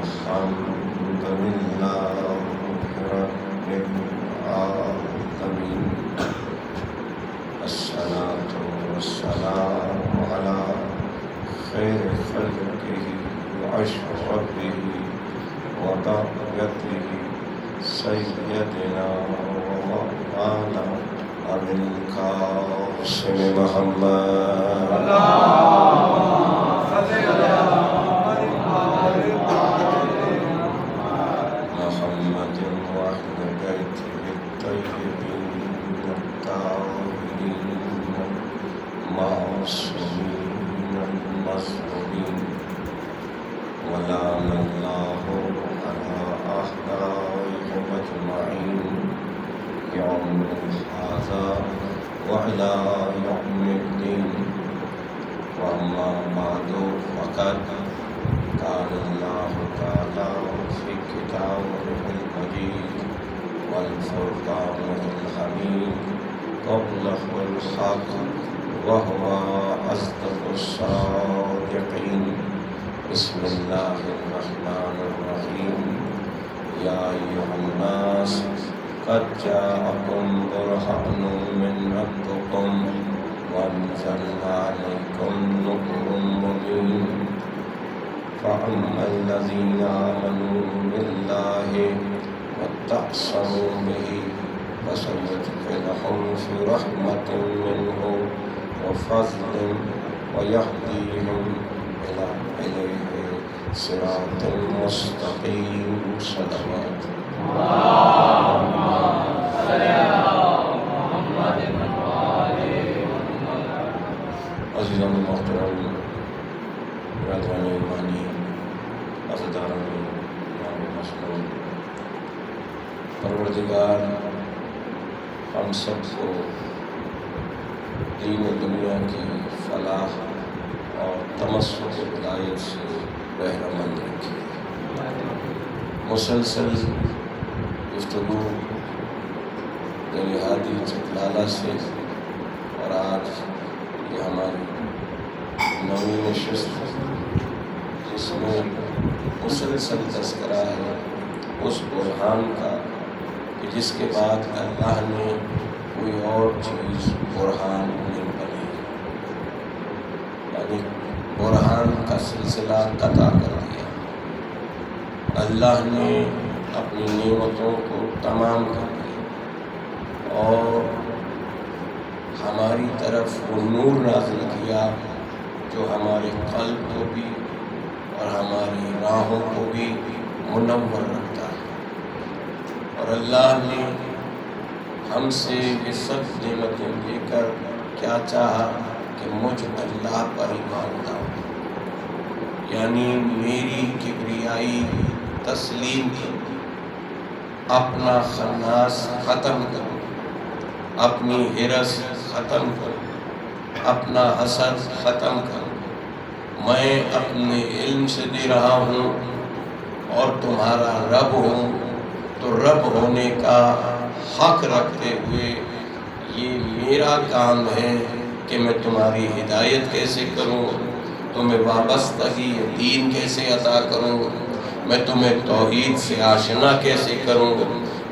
الحمد لله رب العالمين الصلاة والسلام على خير خلقه وأشرفه وبركته سيدنا ومولانا أبي القاسم محمد محمد وأهل بيته الطيبين الطاهرين المعصومين المظلومين ولعن الله على أعدائهم أجمعين يوم هذا وإلى يوم الدين وأما بعد فقد قال الله تعالى في كتابه المجيد والفرقان الحميد قوله الحق وهو أصدق الصادقين بسم الله الرحمن الرحيم يا أيها الناس قد جاءكم برهان من ربكم وأنزلنا عليكم نور مبين فأما الذين آمنوا بالله واتصلوا به فسيدخلهم في رحمة منه وفضل ويهديهم إليه صراط مستقيم صلوات اللهم صل على محمد عزیزان محترم برادران ایمانی عزیزداران مسلم پروردگار ہم سب کو دین و دنیا کی فلاح اور تمسک ہدایت سے بہرہ مند رکھے مسلسل گفتگو دل ہادی چکلالہ سے اور آج یہ ہماری نویں نشست جس میں مسلسل تذکرہ ہے اس برہان کا کہ جس کے بعد اللہ نے کوئی اور چیز برہان نہیں بنی، یعنی برہان کا سلسلہ قطع کر دیا۔ اللہ نے اپنی نعمتوں کو تمام کر دیا اور ہماری طرف وہ نور نازل کیا جو ہمارے قلب کو بھی اور ہماری راہوں کو بھی منور رکھتا ہے۔ اور اللہ نے ہم سے یہ سب نعمتیں لے کر کیا چاہا کہ مجھ اللہ پر ایمان لاؤ، یعنی میری کبریائی تسلیم کرو، اپنا خناس ختم کرو، اپنی ہرس ختم کرو، اپنا حسد ختم کرو۔ میں اپنے علم سے دے رہا ہوں اور تمہارا رب ہوں، تو رب ہونے کا حق رکھتے ہوئے یہ میرا کام ہے کہ میں تمہاری ہدایت کیسے کروں، تمہیں وابستگی دین کیسے عطا کروں، میں تمہیں توحید سے آشنا کیسے کروں،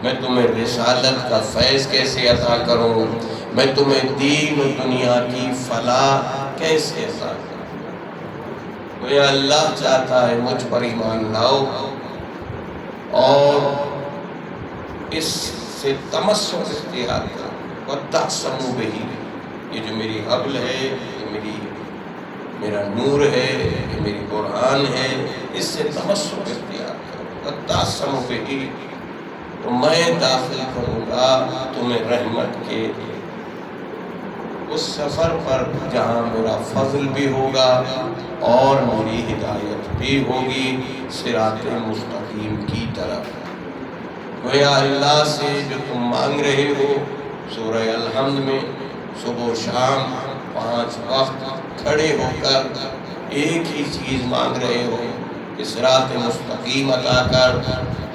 میں تمہیں رسالت کا فیض کیسے عطا کروں، میں تمہیں دین و دنیا کی فلاح کیسے عطا کروں۔ گویا اللہ چاہتا ہے مجھ پر ایمان لاؤ اور اس سے تمسک اختیار کرو، وَتَعْصَمُوا بِهِ، یہ جو میری حبل ہے، یہ میرا نور ہے، یہ میری قرآن ہے، اس سے تمسک اختیار کرو، وَتَعْصَمُوا بِهِ، تو میں داخل کروں گا تمہیں رحمت کے اس سفر پر جہاں میرا فضل بھی ہوگا اور میری ہدایت بھی ہوگی صراط مستقیم کی طرف۔ گویا اللہ سے جو تم مانگ رہے ہو سورہ الحمد میں صبح و شام 5 وقت کھڑے ہو کر ایک ہی چیز مانگ رہے ہو کہ صراط مستقیم عطا کر،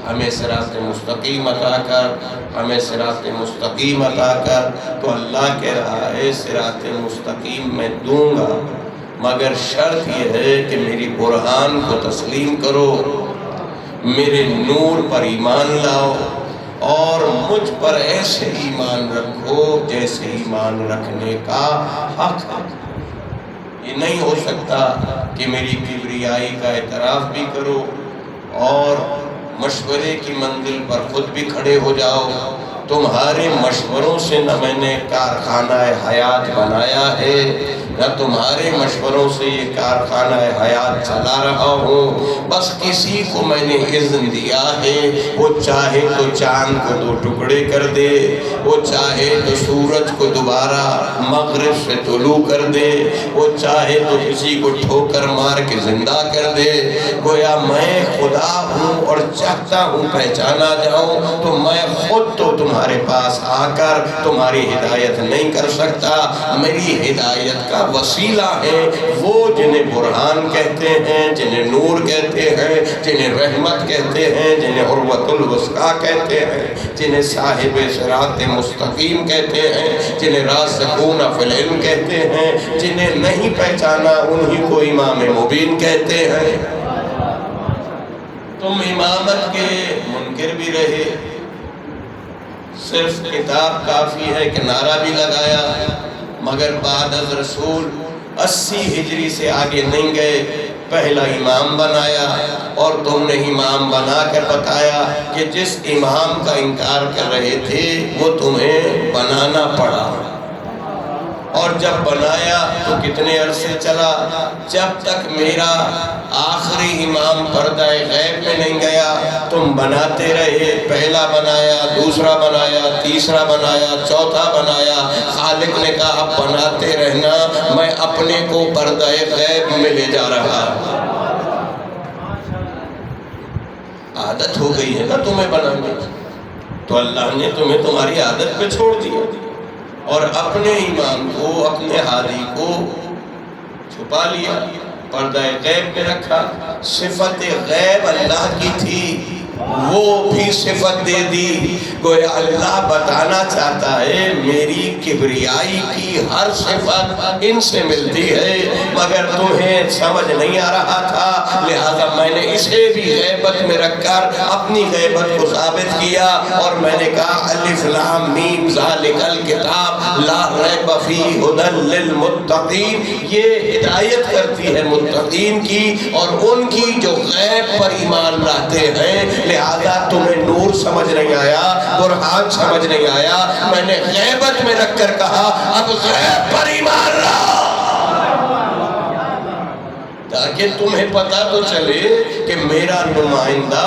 ہمیں صراط مستقیم عطا کر، ہمیں صراط مستقیم عطا کر، تو اللہ کہہ رہا ہے صراط مستقیم میں دوں گا، مگر شرط یہ ہے کہ میری برہان کو تسلیم کرو، میرے نور پر ایمان لاؤ اور مجھ پر ایسے ایمان رکھو جیسے ایمان رکھنے کا حق ہے۔ یہ نہیں ہو سکتا کہ میری کبریائی کا اعتراف بھی کرو اور مشورے کی منزل پر خود بھی کھڑے ہو جاؤ۔ تمہارے مشوروں سے نہ میں نے کارخانہ حیات بنایا ہے، نہ تمہارے مشوروں سے یہ کارخانہ حیات چلا رہا ہوں، بس کسی کو میں نے اذن دیا ہے، وہ چاہے تو چاند کو دو ٹکڑے کر دے، وہ چاہے تو سورج کو دوبارہ مغرب سے طلوع کر دے، وہ چاہے تو کسی کو ٹھوکر مار کے زندہ کر دے۔ گویا میں خدا ہوں اور چاہتا ہوں پہچانا جاؤں تو میں خود تو تمہارے پاس آ کر تمہاری ہدایت نہیں کر سکتا۔ میری ہدایت کا وسیلہ ہے وہ جنہیں برہان کہتے ہیں، جنہیں نور کہتے ہیں، جنہیں رحمت کہتے ہیں، جنہیں عروۃ الوثقیٰ کہتے ہیں، جنہیں صاحب صراط مستقیم کہتے ہیں، جنہیں راسخون فی العلم کہتے ہیں، جنہیں نہیں پہچانا انہی کو امام مبین کہتے ہیں۔ تم امامت کے منکر بھی رہے، صرف کتاب کافی ہے کہ نعرہ بھی لگایا، مگر بعد از رسول 80 ہجری سے آگے نہیں گئے، پہلا امام بنایا اور تم نے امام بنا کر بتایا کہ جس امام کا انکار کر رہے تھے وہ تمہیں بنانا پڑا، اور جب بنایا تو کتنے عرصے چلا، جب تک میرا آخری امام پردہ غیب میں نہیں گیا تم بناتے رہے، پہلا بنایا، دوسرا بنایا، تیسرا بنایا، چوتھا بنایا۔ خالق نے کہا اب بناتے رہنا، میں اپنے کو پردہ غیب میں لے جا رہا۔ عادت ہو گئی ہے نا تمہیں بنانے کی، تو اللہ نے تمہیں تمہاری عادت پہ چھوڑ دیا اور اپنے امام کو، اپنے ہادی کو چھپا لیا، پردہ غیب میں رکھا۔ صفت غیب اللہ کی تھی، وہ بھی صفت دے دی۔ گویا اللہ بتانا چاہتا ہے میری کبریائی کی ہر صفت ان سے ملتی ہے، مگر تمہیں سمجھ نہیں آ رہا تھا، لہذا میں نے اسے بھی غیبت میں رکھ کر اپنی غیبت کو ثابت کیا، اور میں نے کہا الف لام میم ذالک الکتاب لا ریب فیہ ھدی للمتقین، یہ ہدایت کرتی ہے متقین کی اور ان کی جو غیب پر ایمان لاتے ہیں۔ لہذا تمہیں نور سمجھ نہیں آیا، برہان سمجھ نہیں آیا، میں نے غیبت میں رکھ کر کہا اب غیب پر ایمان لا، تاکہ تمہیں پتہ تو چلے کہ میرا نمائندہ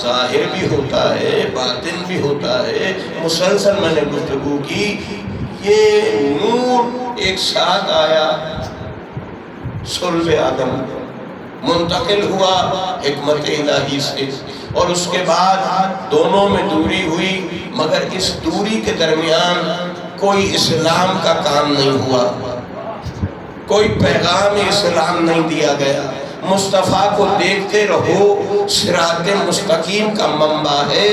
ظاہر بھی ہوتا ہے، باطن بھی ہوتا ہے۔ مسلسل میں نے گفتگو کی، یہ نور ایک ساتھ آیا، صلب آدم منتقل ہوا حکمت الہی سے، اور اس کے بعد دونوں میں دوری ہوئی، مگر اس دوری کے درمیان کوئی اسلام کا کام نہیں ہوا، کوئی پیغام اسلام نہیں دیا گیا۔ مصطفیٰ کو دیکھتے رہو، صراط مستقیم کا منبع ہے،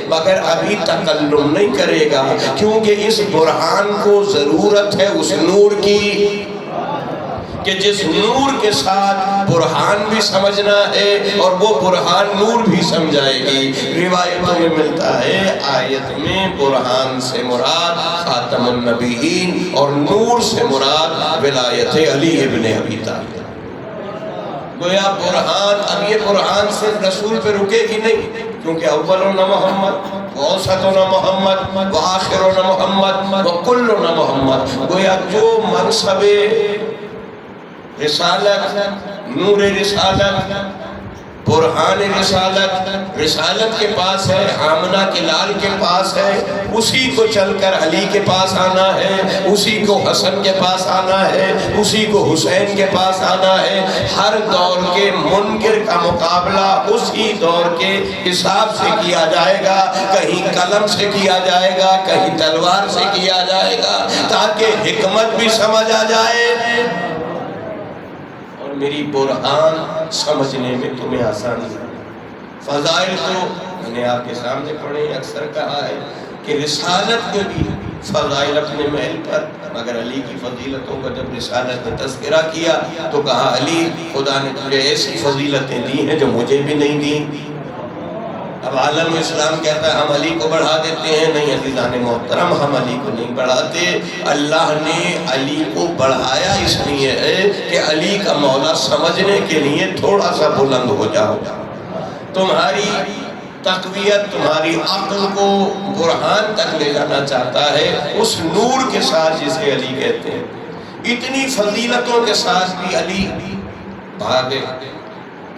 مگر ابھی تکلم نہیں کرے گا، کیونکہ اس برہان کو ضرورت ہے اس نور کی، کہ جس نور کے ساتھ برہان بھی سمجھنا ہے اور وہ برہان نور بھی سمجھائے گی۔ روایتوں میں ملتا ہے آیت میں برہان سے مراد خاتم النبیین اور نور سے مراد ولایت علی ابن ابی طالب۔ گویا برہان، اب یہ برہان صرف رسول پہ رکے گی نہیں، کیونکہ اولنا محمد ووسطنا محمد وآخرنا محمد وکلنا محمد۔ گویا جو منصب رسالت، نور رسالت، برہان رسالت، رسالت کے پاس ہے، آمنہ کے لال کے پاس ہے، اسی کو چل کر علی کے پاس آنا ہے، اسی کو حسن کے پاس آنا ہے، اسی کو حسین کے پاس آنا ہے۔ ہر دور کے منکر کا مقابلہ اسی دور کے حساب سے کیا جائے گا، کہیں قلم سے کیا جائے گا، کہیں تلوار سے کیا جائے گا، تاکہ حکمت بھی سمجھ آ جائے، میری برہان سمجھنے میں تمہیں آسانی ہے۔ فضائل تو میں نے آپ کے سامنے پڑھے، اکثر کہا ہے کہ رسالت کے بھی فضائل اپنے محل پر، مگر علی کی فضیلتوں کا جب رسالت نے تذکرہ کیا تو کہا علی خدا نے تجھے ایسی فضیلتیں دی ہیں جو مجھے بھی نہیں دیں۔ اب عالم اسلام کہتا ہے ہم علی کو بڑھا دیتے ہیں، نہیں عزیزان محترم، ہم علی کو نہیں بڑھاتے۔ اللہ نے علی کو بڑھایا اس لیے ہے کہ علی کا مولا سمجھنے کے لیے تھوڑا سا بلند ہو جاؤ۔ تمہاری تقویت تمہاری عقل کو برہان تک لے جانا چاہتا ہے، اس نور کے ساتھ جسے علی کہتے ہیں۔ اتنی فضیلتوں کے ساتھ بھی علی بھاگے،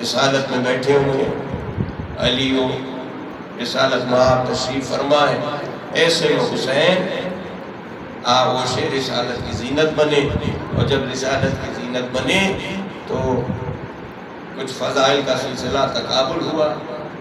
رسالت میں بیٹھے ہوئے ہیں، علی ہو رسالت میں آپ تشریف فرمائے، ایسے میں حسین آغوش رسالت کی زینت بنے، اور جب رسالت کی زینت بنے تو کچھ فضائل کا سلسلہ تقابل ہوا۔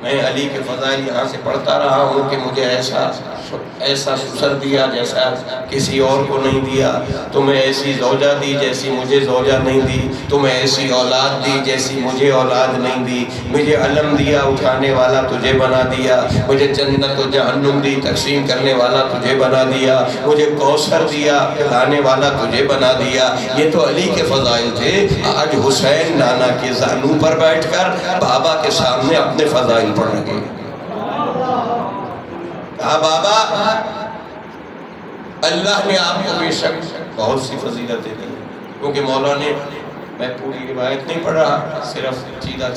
میں علی کے فضائل یہاں سے پڑھتا رہا ہوں کہ مجھے ایسا سسر دیا جیسا کسی اور کو نہیں دیا، تمہیں ایسی زوجہ دی جیسی مجھے زوجہ نہیں دی، تمہیں ایسی اولاد دی جیسی مجھے اولاد نہیں دی، مجھے علم دیا اٹھانے والا تجھے بنا دیا، مجھے جنت و جہنم دی تقسیم کرنے والا تجھے بنا دیا، مجھے کوثر دیا پلانے والا تجھے بنا دیا۔ یہ تو علی کے فضائل تھے۔ آج حسین نانا کے زانو پر بیٹھ کر بابا کے سامنے اپنے فضائل پڑھ رہے ہیں۔ کہا بابا اللہ نے آپ کو بے شک بہت سی فضیلتیں دی، کیونکہ مولا نے، میں پوری روایت نہیں پڑھ رہا، صرف سیدھا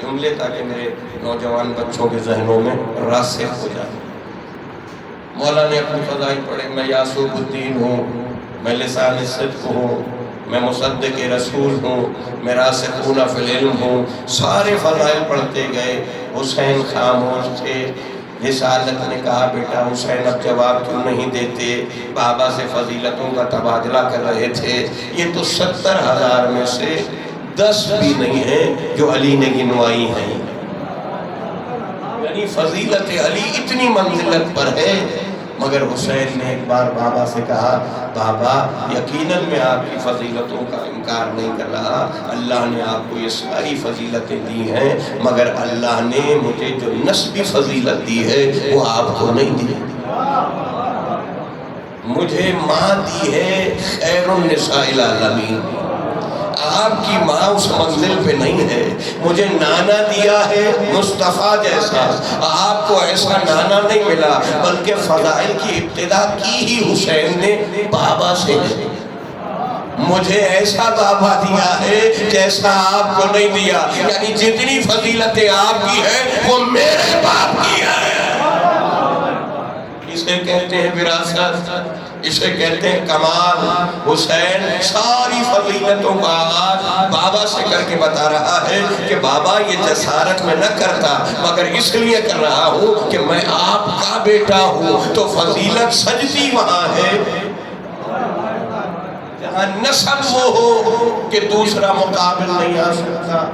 جملے تاکہ میرے نوجوان بچوں کے ذہنوں میں راسخ ہو جائے۔ مولا نے اپنی فضائل پڑھے، میں یعصوب الدین ہوں، میں لسان صدق ہوں، میں مصدق رسول ہوں، میں راسخون فی العلم ہوں، سارے فضائل پڑھتے گئے۔ حسین خاموش تھے۔ رسالت نے کہا بیٹا حسین اب جواب کیوں نہیں دیتے؟ بابا سے فضیلتوں کا تبادلہ کر رہے تھے۔ یہ تو 70,000 میں سے 10 بھی نہیں ہیں جو علی نے گنوائی ہیں، یعنی فضیلت علی اتنی منزلت پر ہے۔ مگر حسین نے ایک بار بابا سے کہا بابا یقیناً میں آپ کی فضیلتوں کا انکار نہیں کر رہا، اللہ نے آپ کو یہ ساری فضیلتیں دی ہیں، مگر اللہ نے مجھے جو نسبی فضیلت دی ہے وہ آپ کو نہیں دی۔ مجھے ماں دی ہے خیر النساء العالمین، آپ کی ماں اس منزل پہ نہیں ہے۔ مجھے نانا دیا ہے مصطفیٰ جیسا، آپ کو ایسا نانا نہیں ملا، بلکہ فضائل کی ابتدا کی ہی حسین نے بابا سے ہے۔ مجھے ایسا بابا دیا ہے جیسا آپ کو نہیں دیا، یعنی جتنی فضیلتیں آپ کی ہیں وہ میرے باپ کی ہے۔ اسے کہتے ہیں وراثت، اسے کہتے ہیں کمال۔ حسین ساری فضیلتوں کا آغاز بابا سے کر کے بتا رہا ہے کہ بابا یہ جسارت میں نہ کرتا، مگر اس لیے کر رہا ہوں کہ میں آپ کا بیٹا ہوں، تو فضیلت سجدی وہاں ہے جہاں نسب وہ ہو کہ دوسرا مقابل نہیں آ سکتا۔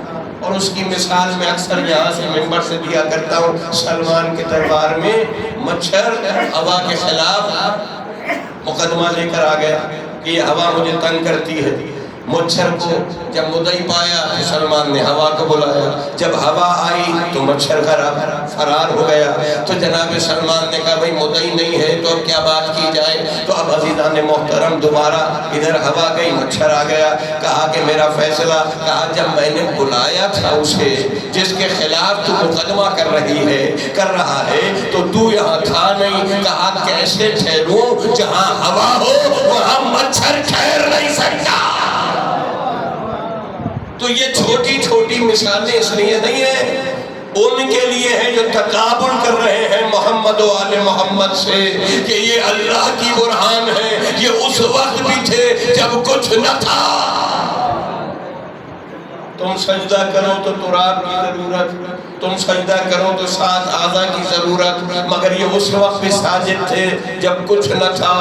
اور اس کی مثال میں اکثر یہاں سے ممبر سے دیا کرتا ہوں، سلمان کے دربار میں مچھر ہوا کے خلاف مقدمہ لے کر آ گیا کہ یہ ہوا مجھے تنگ کرتی ہے۔ مچھر کو جب مدعی پایا تو سلمان نے ہوا کو بلایا، جب ہوا آئی تو مچھر فرار ہو گیا۔ تو جناب سلمان نے کہا بھئی مدعی نہیں ہے تو اب کیا بات کی جائے؟ تو اب عزیزان محترم دوبارہ ادھر ہوا گئی، مچھر آ گیا، کہا کہ میرا فیصلہ، کہا جب میں نے بلایا تھا اسے جس کے خلاف تو مقدمہ کر رہا ہے تو تو یہاں تھا نہیں، کہا کیسے ٹھہروں؟ جہاں ہوا ہو وہاں مچھر ٹھہر نہیں سکتا۔ تو یہ چھوٹی چھوٹی مثالیں اس لیے نہیں ہیں، ان کے لیے ہیں جو تقابل کر رہے ہیں محمد و آل محمد سے کہ یہ اللہ کی برہان ہے۔ یہ اس وقت بھی تھے جب کچھ نہ تھا۔ تم سجدہ کرو تو تراب کی ضرورت، تم سجدہ کرو تو 7 اعضاء کی ضرورت، مگر یہ اس وقت بھی ساجد تھے جب کچھ نہ تھا،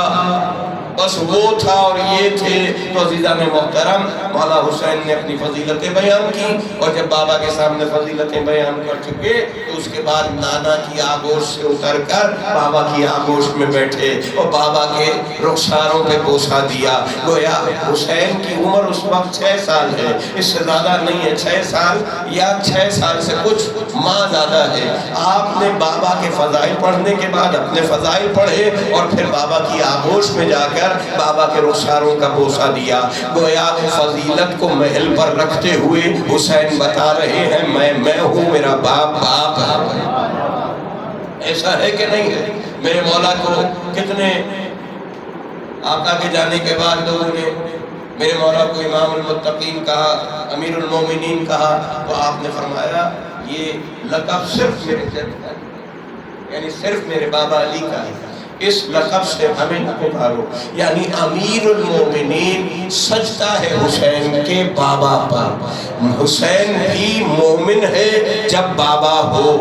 بس وہ تھا اور یہ تھے۔ تو عزیزان محترم مولا حسین نے اپنی فضیلتیں بیان کی، اور جب بابا کے سامنے فضیلتیں بیان کر چکے تو اس کے بعد نانا کی آغوش سے اتر کر بابا کی آغوش میں بیٹھے اور بابا کے رخساروں پہ بوسہ دیا۔ گویا حسین کی عمر اس وقت 6 سال ہے، اس سے زیادہ نہیں ہے، 6 سال یا 6 سال سے کچھ ماں زیادہ ہے۔ آپ نے بابا کے فضائل پڑھنے کے بعد اپنے فضائل پڑھے اور پھر بابا کی آغوش میں جا کر بابا کے رخساروں کا بوسہ دیا۔ گویا فضیلت کو محل پر رکھتے ہوئے حسین بتا رہے ہیں میں ہوں، میرا باپ باپ ہے۔ ایسا ہے کہ نہیں ہے؟ میرے مولا کو کتنے آقا کے جانے کے بعد لوگوں نے میرے مولا کو امام المتقین کہا، امیر المومنین کہا، تو آپ نے فرمایا یہ لقب صرف میرے جد کا ہے، یعنی صرف میرے بابا علی کا ہے، اس لقب سے ہمیں نہ پکارو۔ یعنی امیر المومنین سجدہ ہے حسین کے بابا پر، حسین بھی مومن ہے جب بابا ہو،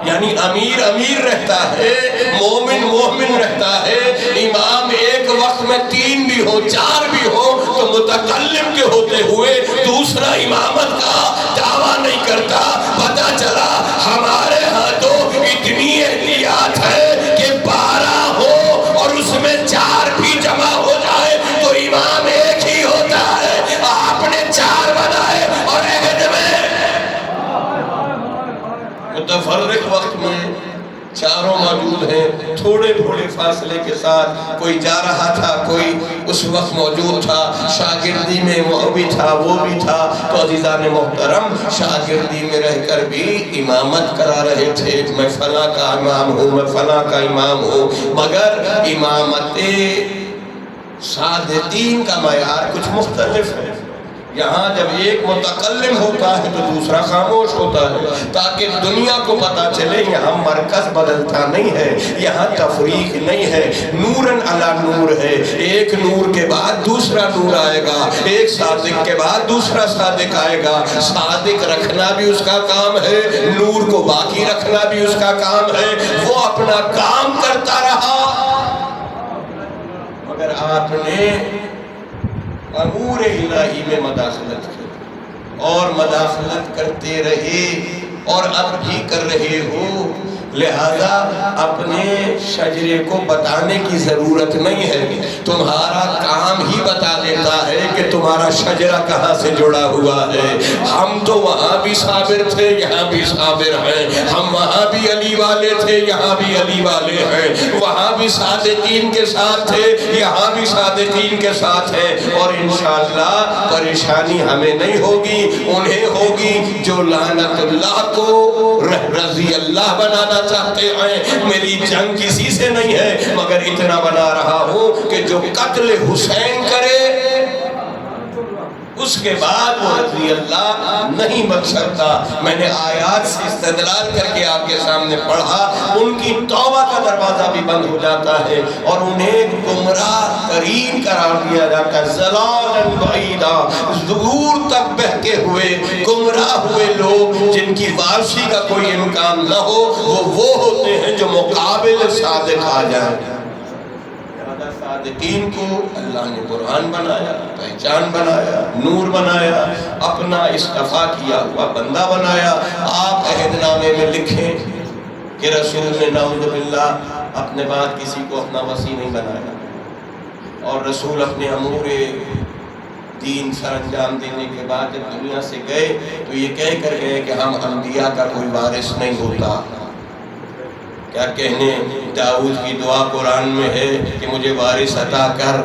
یعنی امیر امیر رہتا ہے، مومن مومن رہتا ہے۔ امام ایک وقت میں 3 بھی ہو 4 بھی ہو تو متکلم کے ہوتے ہوئے دوسرا امامت کا دعویٰ نہیں کرتا۔ پتہ چلا ہمارے ہاں تو اتنی احتیاط ہے کہ 12 ہو اور اس میں 4 بھی جمع ہو جائے تو امام ایک ہی ہوتا ہے۔ آپ نے 4 بنائے اور عہد میں متفرق وقت میں چاروں موجود ہیں، تھوڑے تھوڑے فاصلے کے ساتھ، کوئی جا رہا تھا، کوئی اس وقت موجود تھا، شاگردی میں وہ بھی تھا وہ بھی تھا، تو عزیزان محترم شاگردی میں رہ کر بھی امامت کرا رہے تھے، میں فلاں کا امام ہوں، میں فلاں کا امام ہوں، مگر امامت صادقین کا معیار کچھ مختلف ہے۔ یہاں جب ایک متکلم ہوتا ہے تو دوسرا خاموش ہوتا ہے، تاکہ دنیا کو پتا چلے یہاں مرکز بدلتا نہیں ہے، یہاں تفریق نہیں ہے، نوراً علی نور ہے، ایک نور کے بعد دوسرا نور آئے گا، ایک صادق کے بعد دوسرا صادق آئے گا۔ صادق رکھنا بھی اس کا کام ہے، نور کو باقی رکھنا بھی اس کا کام ہے، وہ اپنا کام کرتا رہا، مگر آپ نے امور الہی میں مداخلت کی اور مداخلت کرتے رہے اور اب بھی کر رہے ہو، لہذا اپنے شجرے کو بتانے کی ضرورت نہیں ہے، تمہارا کام ہی بتا دیتا ہے کہ تمہارا شجرہ کہاں سے جڑا ہوا ہے۔ ہم تو وہاں بھی صابر تھے یہاں بھی صابر ہیں، ہم وہاں بھی علی والے تھے یہاں بھی علی والے ہیں، وہاں بھی صادقین کے ساتھ تھے یہاں بھی صادقین کے ساتھ ہیں، اور انشاءاللہ پریشانی ہمیں نہیں ہوگی، انہیں ہوگی جو لعنت اللہ کو رضی اللہ بنانا چاہتے ہیں۔ میری جنگ کسی سے نہیں ہے، مگر اتنا بنا رہا ہوں کہ جو قتل حسین کرے اس کے بعد وہ رضی اللہ نہیں بن سکتا۔ میں نے آیات سے استدلال کر کے آپ کے سامنے پڑھا، ان کی توبہ کا دروازہ بھی بند ہو جاتا ہے اور انہیں گمراہ ترین قرار دیا جاتا ہے، ضلالاً بعیدا، دور تک بہکے ہوئے گمراہ ہوئے لوگ جن کی واپسی کا کوئی امکان نہ ہو، وہ ہوتے ہیں جو مقابل صادق آ جائیں۔ صادقین کو اللہ نے قرآن بنایا، پہچان بنایا، نور بنایا، اپنا اصطفیٰ کیا ہوا بندہ بنایا۔ آپ عہد نامے میں لکھیں کہ رسول نے نعوذ باللہ اپنے بعد کسی کو اپنا وصی نہیں بنایا، اور رسول اپنے امور دین سر انجام دینے کے بعد جب دنیا سے گئے تو یہ کہہ کر گئے کہ ہم انبیاء کا کوئی وارث نہیں ہوتا۔ کیا کہنے، داؤد کی دعا قرآن میں ہے کہ مجھے وارث عطا کر،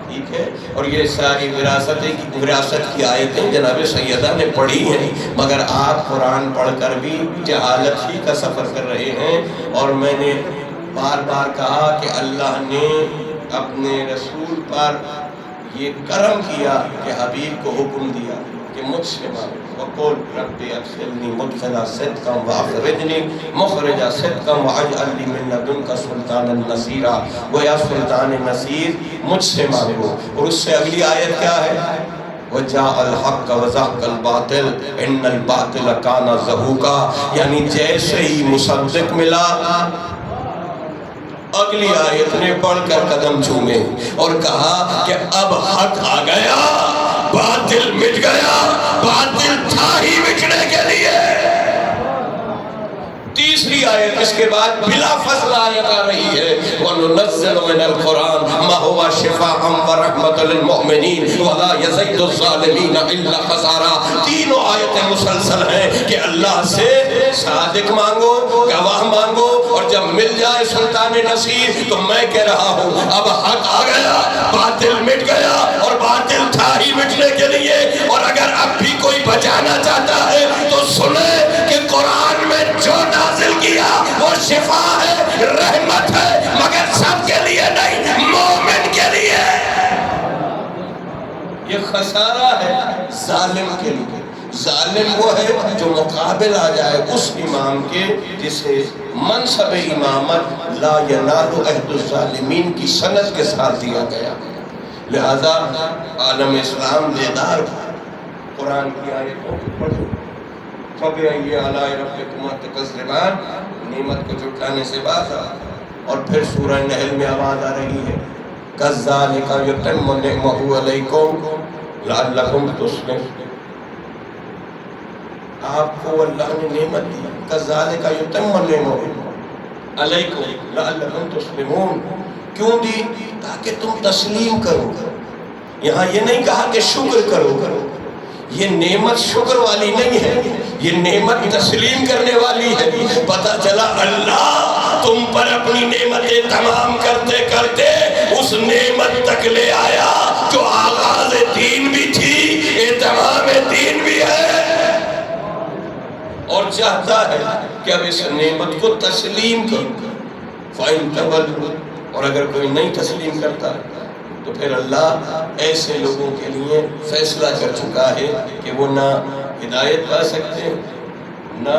ٹھیک ہے، اور یہ ساری وراثت کی آیتیں جناب سیدہ نے پڑھی ہیں، مگر آپ قرآن پڑھ کر بھی جہالت ہی کا سفر کر رہے ہیں۔ اور میں نے بار بار کہا کہ اللہ نے اپنے رسول پر یہ کرم کیا کہ حبیب کو حکم دیا کہ مجھ سے مانگو، وقول رب ادخلنی مدخل صدق واخرجنی مخرج صدق واجعل لی من لدنک سلطانا نصیرا، گویا سلطان نصیر مجھ سے مانگو۔ اور اس سے اگلی آیت کیا ہے؟ وَجَاءَ الْحَقَّ وَزَهَقَ الْبَاطِلُ إِنَّ الْبَاطِلَ كَانَ زَهُوقًا، یعنی جیسے ہی مصدق ملا اگلی آیت نے پڑھ کر قدم چومے اور کہا کہ اب حق آ گیا، باطل مٹ گیا، باطل تھا ہی مٹنے کے لیے۔ تیسری آیت اس کے بعد بلا فصل آیت آ رہی ہے، وَنُنَزِّلُ مِنَ الْقُرْآنِ مَا هُوَ شِفَاءً وَرَحْمَةً لِلْمُؤْمِنِينَ وَلَا يَزِيدُ الظَّالِمِينَ إِلَّا خَسَارًا۔ تینوں آیتیں مسلسل ہیں کہ اللہ سے صادق مانگو، گواہ مانگو، اور جب مل جائے سلطان نصیر تو میں کہہ رہا ہوں اب حق آ گیا، باطل مٹ گیا، اور باطل تھا ہی مٹنے کے لیے۔ اور اگر اب بھی کوئی بچانا چاہتا ہے تو سنے کہ قرآن میں جو نازل کیا خسارہ ہے ظالم کے لیے۔ ظالم وہ ہے جو مقابل آ جائے اس امام کے جسے منصب امامت لا ینال عہد الظالمین کی سند کے ساتھ دیا گیا۔ لہذا عالم اسلام بیدار قرآن کی آیتوں کو پڑھو۔ فَبِأَيِّ آلَاءِ رَبِّكُمَا تُكَذِّبَانِ، نعمت کو جھٹلانے سے باز آ۔ اور پھر سورہ نحل میں آواز آ رہی ہے كَذَّلِكَ يُتِمُّ نِعْمَهُ عَلَيْكُمْ لَعَلَّكُمْ تُسْلِمُونَ۔ آپ کو اللہ نے نعمت دی، كَذَّلِكَ يُتِمُّ نِعْمَهُ عَلَيْكُمْ لَعَلَّكُمْ تُسْلِمُونَ۔ کیوں دی؟ تاکہ تم تسلیم کرو۔ یہاں یہ نہیں کہا کہ شکر کرو، یہ نعمت شکر والی نہیں ہے، یہ نعمت تسلیم کرنے والی ہے۔ پتہ چلا اللہ تم پر اپنی نعمتیں تمام کرتے کرتے اس نعمت تک لے آیا جو آغاز دین بھی تھی، اہتمام دین بھی ہے، اور چاہتا ہے کہ اب اس نعمت کو تسلیم کرو۔ فَإِن تَوَلُّوا، اور اگر کوئی نہیں تسلیم کرتا تو پھر اللہ ایسے لوگوں کے لیے فیصلہ کر چکا ہے کہ وہ نہ ہدایت پا سکتے ہیں، نہ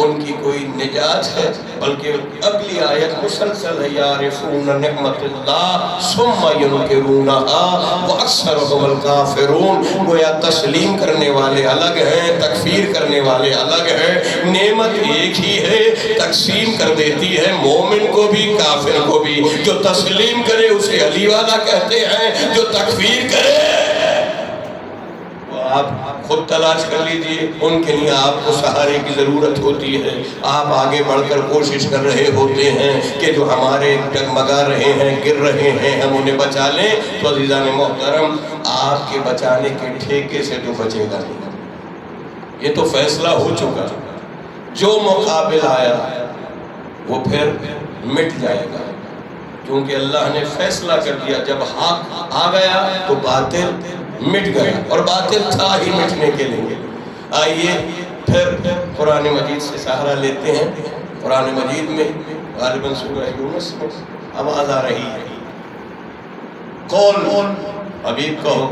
ان کی کوئی نجات ہے، بلکہ اگلی آیت مسلسل ہے یعرفون نعمت اللہ ثم ینکرونہا واکثرهم الکافرون۔ گویا تسلیم کرنے والے الگ ہیں، تکفیر کرنے والے الگ ہیں۔ نعمت ایک ہی ہے، تقسیم کر دیتی ہے مومن کو بھی کافر کو بھی۔ جو تسلیم کرے اسے علی والا کہتے ہیں، جو تکفیر کرے آپ خود تلاش کر لیجئے، ان کے لیے آپ کو سہارے کی ضرورت ہوتی ہے۔ آپ آگے بڑھ کر کوشش کر رہے ہوتے ہیں کہ جو ہمارے ڈگمگا رہے ہیں، گر رہے ہیں، ہم انہیں بچا لیں، تو عزیزان محترم آپ کے بچانے کے ٹھیکے سے تو بچے گا نہیں، یہ تو فیصلہ ہو چکا۔ جو مقابل آیا وہ پھر مٹ جائے گا، کیونکہ اللہ نے فیصلہ کر دیا۔ جب حق آ گیا تو باطل مٹ گیا، اور باطل تھا ہی مٹنے کے لیے۔ آئیے پھر قرآن مجید سے سہارا لیتے ہیں۔ قرآن مجید میں غالباً سورہ یونس میں آواز آ رہی ہے، قول حبیب کہو،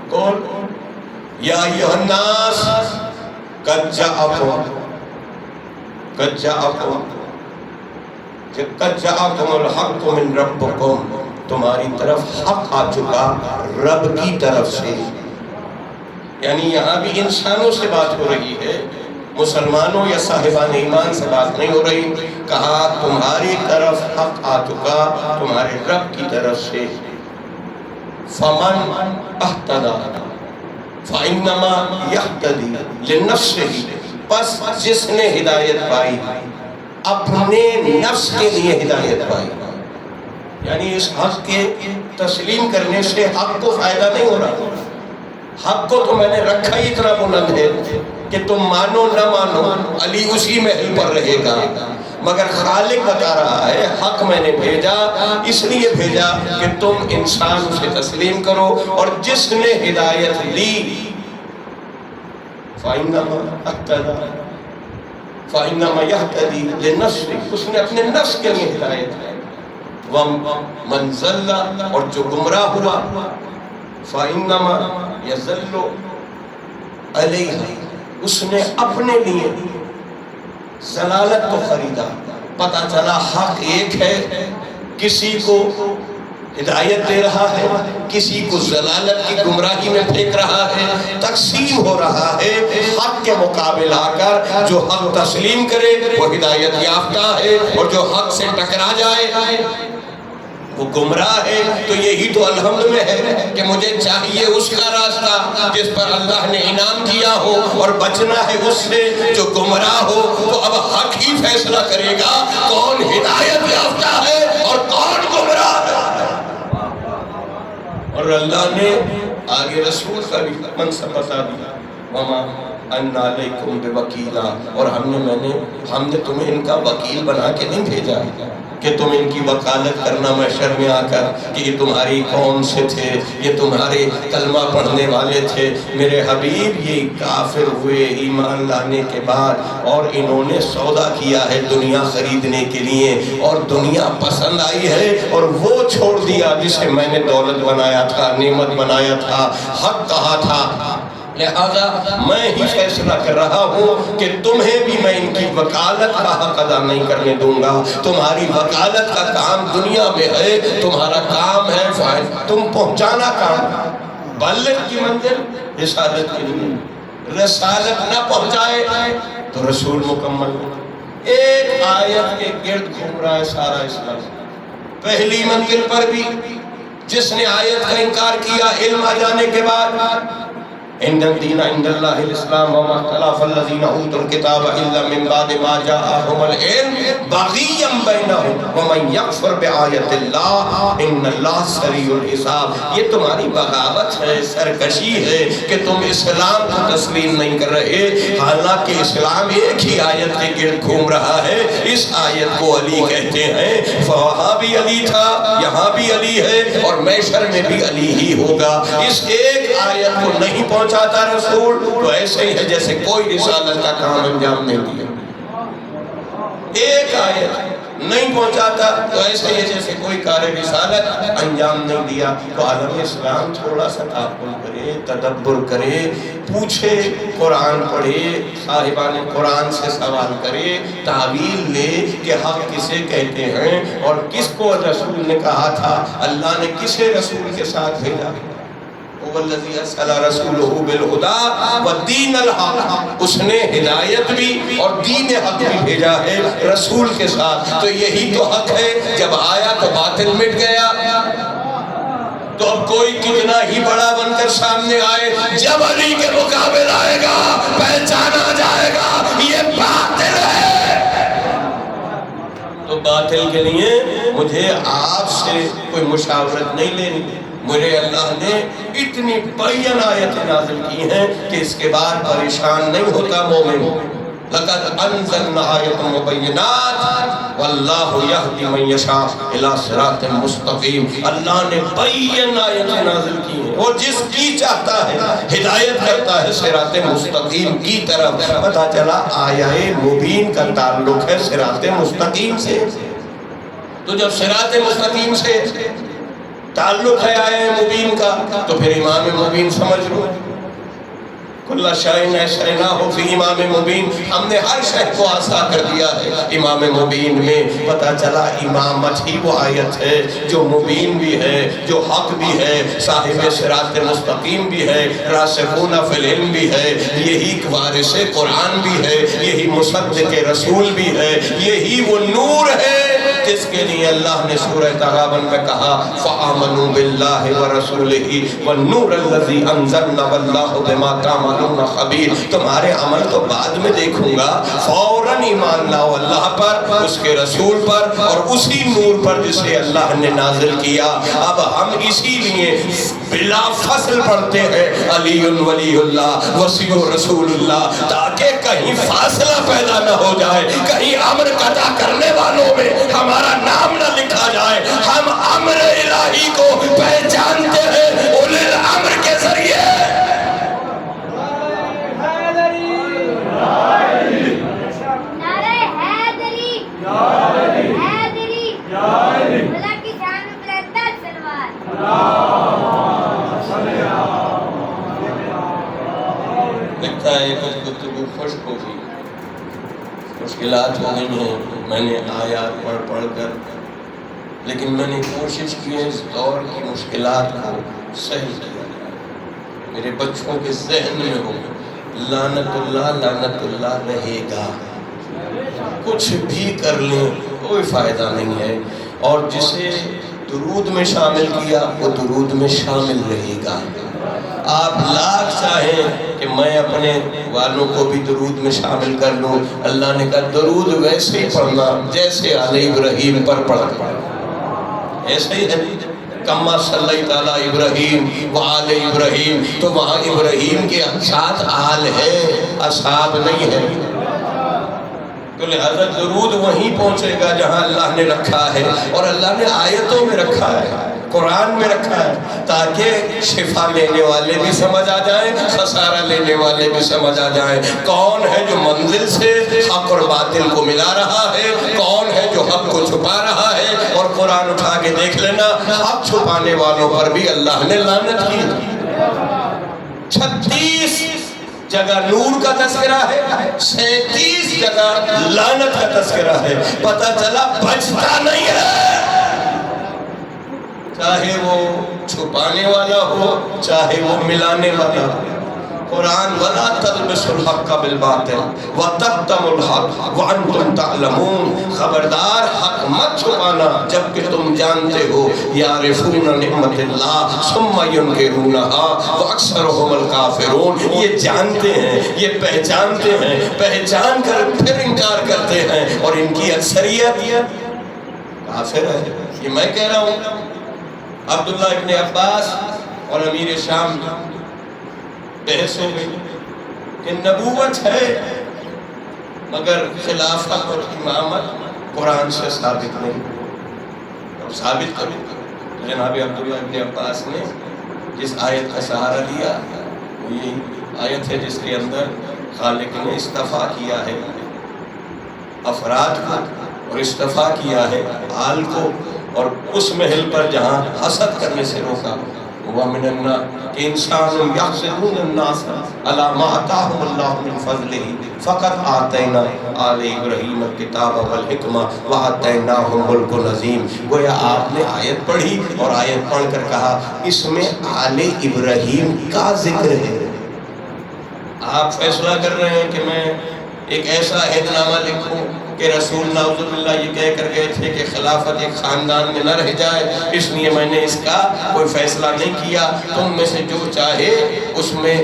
قول یا ایھا الناس قد جاءکم الحق من ربکم، تمہاری طرف حق آ چکا رب کی طرف سے۔ یعنی یہاں بھی انسانوں سے بات ہو رہی ہے، مسلمانوں یا صاحبان ایمان سے بات نہیں ہو رہی۔ کہا تمہاری طرف حق آ چکا تمہارے رب کی طرف سے۔ فمن اہتدی فانما یہتدی لنفسہ، پس جس نے ہدایت پائی اپنے نفس کے لیے ہدایت پائی۔ یعنی اس حق کے تسلیم کرنے سے حق کو فائدہ نہیں ہو رہا۔ حق کو تو میں نے رکھا ہی اتنا بلند ہے کہ تم مانو نہ مانو علی اسی محل پر رہے گا، مگر خالق بتا رہا ہے حق میں نے بھیجا، اس لیے بھیجا کہ تم انسان اسے تسلیم کرو، اور جس نے ہدایت لی فَإِنَّمَا اهْتَدَىٰ فَإِنَّمَا يَهْتَدِي لِنَفْسِهِ، اس نے اپنے نفس کے لیے ہدایت ہے۔ وَمَنْ ضَلَّ، اور جو گمراہ ہوا فَإِنَّمَا يَضِلُّ عَلَيْهَا، اس نے اپنے لیے ضلالت کو خریدا۔ پتہ چلا حق ایک ہے، کسی کو ہدایت دے رہا ہے، کسی کو ضلالت کی گمراہی میں پھینک رہا ہے، تقسیم ہو رہا ہے۔ حق کے مقابل آ کر جو حق تسلیم کرے وہ ہدایت یافتہ ہے، اور جو حق سے ٹکرا جائے وہ گمراہ ہے۔ تو یہی تو الحمد میں ہے کہ مجھے چاہیے اس کا راستہ جس پر اللہ نے انعام کیا ہو، اور بچنا ہے اس سے جو گمراہ ہو۔ تو اب حق ہی فیصلہ کرے گا کون ہدایت یافتہ ہے اور کون گمراہ ہے۔ اور اللہ نے آگے رسول کا بھی منصب بتا دیا، وَمَا أَنَّا عَلَيْكُمْ بِوَكِيلًا، اور ہم نے تمہیں ان کا وکیل بنا کے نہیں بھیجا، کہ تم ان کی وکالت کرنا محشر میں آ کر کہ یہ تمہاری قوم سے تھے، یہ تمہارے کلمہ پڑھنے والے تھے۔ میرے حبیب یہ کافر ہوئے ایمان لانے کے بعد، اور انہوں نے سودا کیا ہے دنیا خریدنے کے لیے، اور دنیا پسند آئی ہے اور وہ چھوڑ دیا جسے میں نے دولت بنایا تھا، نعمت بنایا تھا، حق کہا تھا۔ لہذا میں ہی فیصلہ کر رہا ہوں کہ تمہیں بھی میں ان کی وکالت کا حق ادا نہیں کرنے دوں گا۔ تمہاری وکالت کا کام دنیا میں ہے، تمہارا کام ہے تم پہنچانا کام، بلغ کی منزل رسالت کی منزل، رسالت نہ پہنچائے تو رسول مکمل ہو۔ ایک آیت کے گرد گھوم رہا ہے سارا اسلام۔ پہلی منزل پر بھی جس نے آیت کا انکار کیا علم آ جانے کے بعد، ان الدین عند اللہ الاسلام وما اختلف الذین اوتوا الکتاب الا من بعد ما جاءهم العلم بغیا بینہم ومن یکفر بآیت اللہ ان اللہ سریع الحساب۔ یہ تمہاری بغاوت ہے، سرکشی ہے کہ تم اسلام کو تسلیم نہیں کر رہے، حالانکہ اسلام ایک ہی آیت کے گرد گھوم رہا ہے۔ اس آیت کو علی کہتے ہیں، وہاں بھی علی تھا، یہاں بھی علی ہے، اور محشر میں بھی علی ہی ہوگا۔ اس ایک آیت کو نہیں پہنچاتا رسول تو ایسے ہی ہے جیسے کوئی رسالت کا کام انجام نہیں دیا۔ ایک آیت نہیں پہنچاتا تو ایسے ہی ہے جیسے کوئی کار رسالت انجام نہیں دیا۔ تو عالم اسلام تھوڑا سا تعقل کرے، تدبر کرے، پوچھے، قرآن پڑھے، صاحبان قرآن سے سوال کرے، تعویل لے کہ حق کسے کہتے ہیں اور کس کو رسول نے کہا تھا، اللہ نے کسے رسول کے ساتھ بھیجا۔ وَالَّذِي أَرْسَلَ رَسُولَهُ بِالْهُدَىٰ وَالدِّينِ الْحَقِّ، اس نے ہدایت بھی اور دین حق بھی بھیجا ہے رسول کے ساتھ۔ تو یہی تو حق ہے، جب آیا تو باطل مٹ گیا۔ تو اب کوئی کتنا ہی بڑا بن کر سامنے آئے، جب علی کے مقابل آئے گا پہچانا جائے گا یہ باطل ہے۔ تو باطل کے لیے مجھے آپ سے کوئی مشاورت نہیں لینی۔ میرے اللہ نے اتنی بین آیتیں نازل کی ہیں کہ اس کے بعد پریشان نہیں ہوتا مومن۔ لَقَدْ أَنزَلْنَا آیَةً مُبَيِّنَاتٍ وَاللَّهُ يَهْدِي مَن يَشَاءُ إِلَىٰ صِرَاطٍ مُسْتَقِيمٍ۔ اللہ نے بین آیتیں نازل کی ہیں، اور جس کی چاہتا ہے ہدایت کرتا ہے صراط مستقیم کی طرف۔ پتہ چلا آیہ مبین کا تعلق ہے صراط مستقیم سے۔ تو جب صراط مستقیم سے تعلق ہے آیہ مبین کا تو پھر امام مبین سمجھ لو۔ کل شیء احصیناہ فی امام مبین، ہم نے ہر شے کو آسا کر دیا ہے امام مبین میں۔ پتہ چلا امامت ہی وہ آیت ہے جو مبین بھی ہے، جو حق بھی ہے، صاحب صراط مستقیم بھی ہے، راسخون فی العلم بھی ہے، یہی وارث قرآن بھی ہے، یہی مصدق رسول بھی ہے، یہی وہ نور ہے جس کے لیے اللہ نے سورہ تغابن میں کہا فآمنوا باللہ ورسولہ والنور الذی انزلنا واللہ بما تعملون خبیر۔ تمہارے عمل تو بعد میں دیکھوں گا، فوراً ایمان لاؤ اللہ پر، اس کے رسول پر، اور اسی نور پر جسے اللہ نے نازل کیا۔ اب ہم اسی لیے بلا فصل پڑھتے ہیں علی ولی اللہ وصی رسول اللہ، تاکہ کہیں فاصلہ پیدا نہ ہو جائے، کہیں امر قطع کرنے والوں میں ہمارا نام نہ لکھا جائے۔ ہم امر الہی کو پہچانتے ہیں اولی الامر کے ذریعے۔ لگتا ہے کچھ گفتگو خشک ہوگی، مشکلات ہو گئی ہیں، میں نے آیات پڑھ کر، لیکن میں نے کوشش کی ہے اس دور کی مشکلات کو صحیح کیا جائے، میرے بچوں کے ذہن میں ہو لعنت اللہ رہے گا، کچھ بھی کر لیں کوئی فائدہ نہیں ہے، اور جسے درود میں شامل کیا وہ درود میں شامل رہے گا۔ آپ لاکھ چاہیں کہ میں اپنے والوں کو بھی درود میں شامل کر لوں، اللہ نے کہا درود ویسے ہی پڑھنا جیسے آل ابراہیم پر پڑھا، ایسے ہی ہے۔ کما صلی تعالی ابراہیم وآل ابراہیم، تو وہاں ابراہیم کے ساتھ آل ہے، اصحاب نہیں ہے۔ تو لہذا درود وہیں پہنچے گا جہاں اللہ نے رکھا ہے، اور اللہ نے آیتوں میں رکھا ہے، قرآن میں رکھا ہے، تاکہ شفا لینے والے بھی سمجھ آ جائیں، خسارہ لینے والے بھی سمجھ آ جائیں کون ہے جو منزل سے حق اور باطل کو ملا رہا ہے، کون ہے جو حق کو چھپا رہا ہے۔ اور قرآن اٹھا کے دیکھ لینا، حق چھپانے والوں پر بھی اللہ نے لعنت کی۔ 36 جگہ نور کا تذکرہ ہے، 37 جگہ لعنت کا تذکرہ ہے۔ پتہ چلا بچتا نہیں ہے، چاہے وہ چھپانے والا ہو چاہے وہ ملانے والا ہو۔ قرآن وَلَا تَلْبِسُوا الْحَقَّ بِالْبَاطِلِ وَتَكْتُمُوا الْحَقَّ وَأَنْتُمْ تَعْلَمُونَ، خبردار حق مت چھپانا جبکہ تم جانتے ہو۔ يَعْرِفُونَ نِعْمَةَ اللَّهِ ثُمَّ يُنْكِرُونَهَا وَأَكْثَرُهُمُ الْكَافِرُونَ، یہ جانتے ہیں، یہ پہچانتے ہیں، پہچان کر پھر انکار کرتے ہیں، اور ان کی اکثریت کافر ہے۔ یہ میں کہہ رہا ہوں، عبداللہ ابن عباس اور امیر شام بحث ہو گئی کہ نبوت ہے مگر خلافت اور امامت قرآن سے ثابت نہیں، اور ثابت کرو۔ جناب عبداللہ ابن عباس نے جس آیت کا سہارا لیا وہ یہی آیت ہے جس کے اندر خالق نے استفا کیا ہے افراد کو، اور استفا کیا ہے آل کو، اور اس محل پر جہاں حسد کرنے سے روکا۔ وَمِنَ النَّاسِ کہ انسان يَحْسُدُونَ النَّاسَ عَلَىٰ مَا آتَاهُمُ اللَّهُ مِنْ فَضْلِهِ فَقَدْ آتَيْنَا آلَ إِبْرَاهِيمَ الْكِتَابَ وَالْحِكْمَةَ وَآتَيْنَاهُمْ مُلْكًا عَظِيمًا۔ گویا آپ نے آیت پڑھی اور آیت پڑھ کر کہا اس میں آل ابراہیم کا ذکر ہے۔ آپ فیصلہ کر رہے ہیں کہ میں ایک ایسا عہد نامہ لکھوں کہ رسول نعوذ باللہ یہ کہہ کر گئے تھے کہ خلافت ایک خاندان میں نہ رہ جائے، اس لیے میں نے اس کا کوئی فیصلہ نہیں کیا، تم میں سے جو چاہے اس میں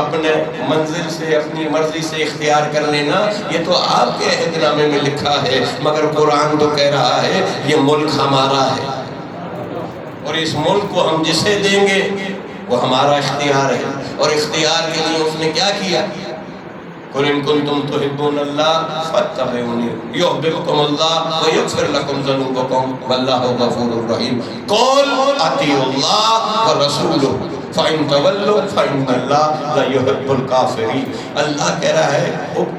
اپنے منزل سے اپنی مرضی سے اختیار کر لینا۔ یہ تو آپ کے عہد نامے میں لکھا ہے، مگر قرآن تو کہہ رہا ہے یہ ملک ہمارا ہے، اور اس ملک کو ہم جسے دیں گے وہ ہمارا اختیار ہے۔ اور اختیار کے لیے اس نے کیا کیا؟ قُلْ إِن كُنتُمْ تُحِبُّونَ اللَّهَ فَاتَّبِعُونِي يُحْبِبْكُمُ اللَّهُ وَيَغْفِرْ لَكُمْ ذُنُوبَكُمْ وَاللَّهُ غَفُورٌ رَحِيمٌ۔ قُلْ أَطِيعُوا اللَّهَ وَرَسُولَهُ فَإِن تَوَلَّوْا فَإِنَّ اللَّهَ لَا يُحِبُّ الْكَافِرِينَ۔ اللہ کہہ رہا ہے،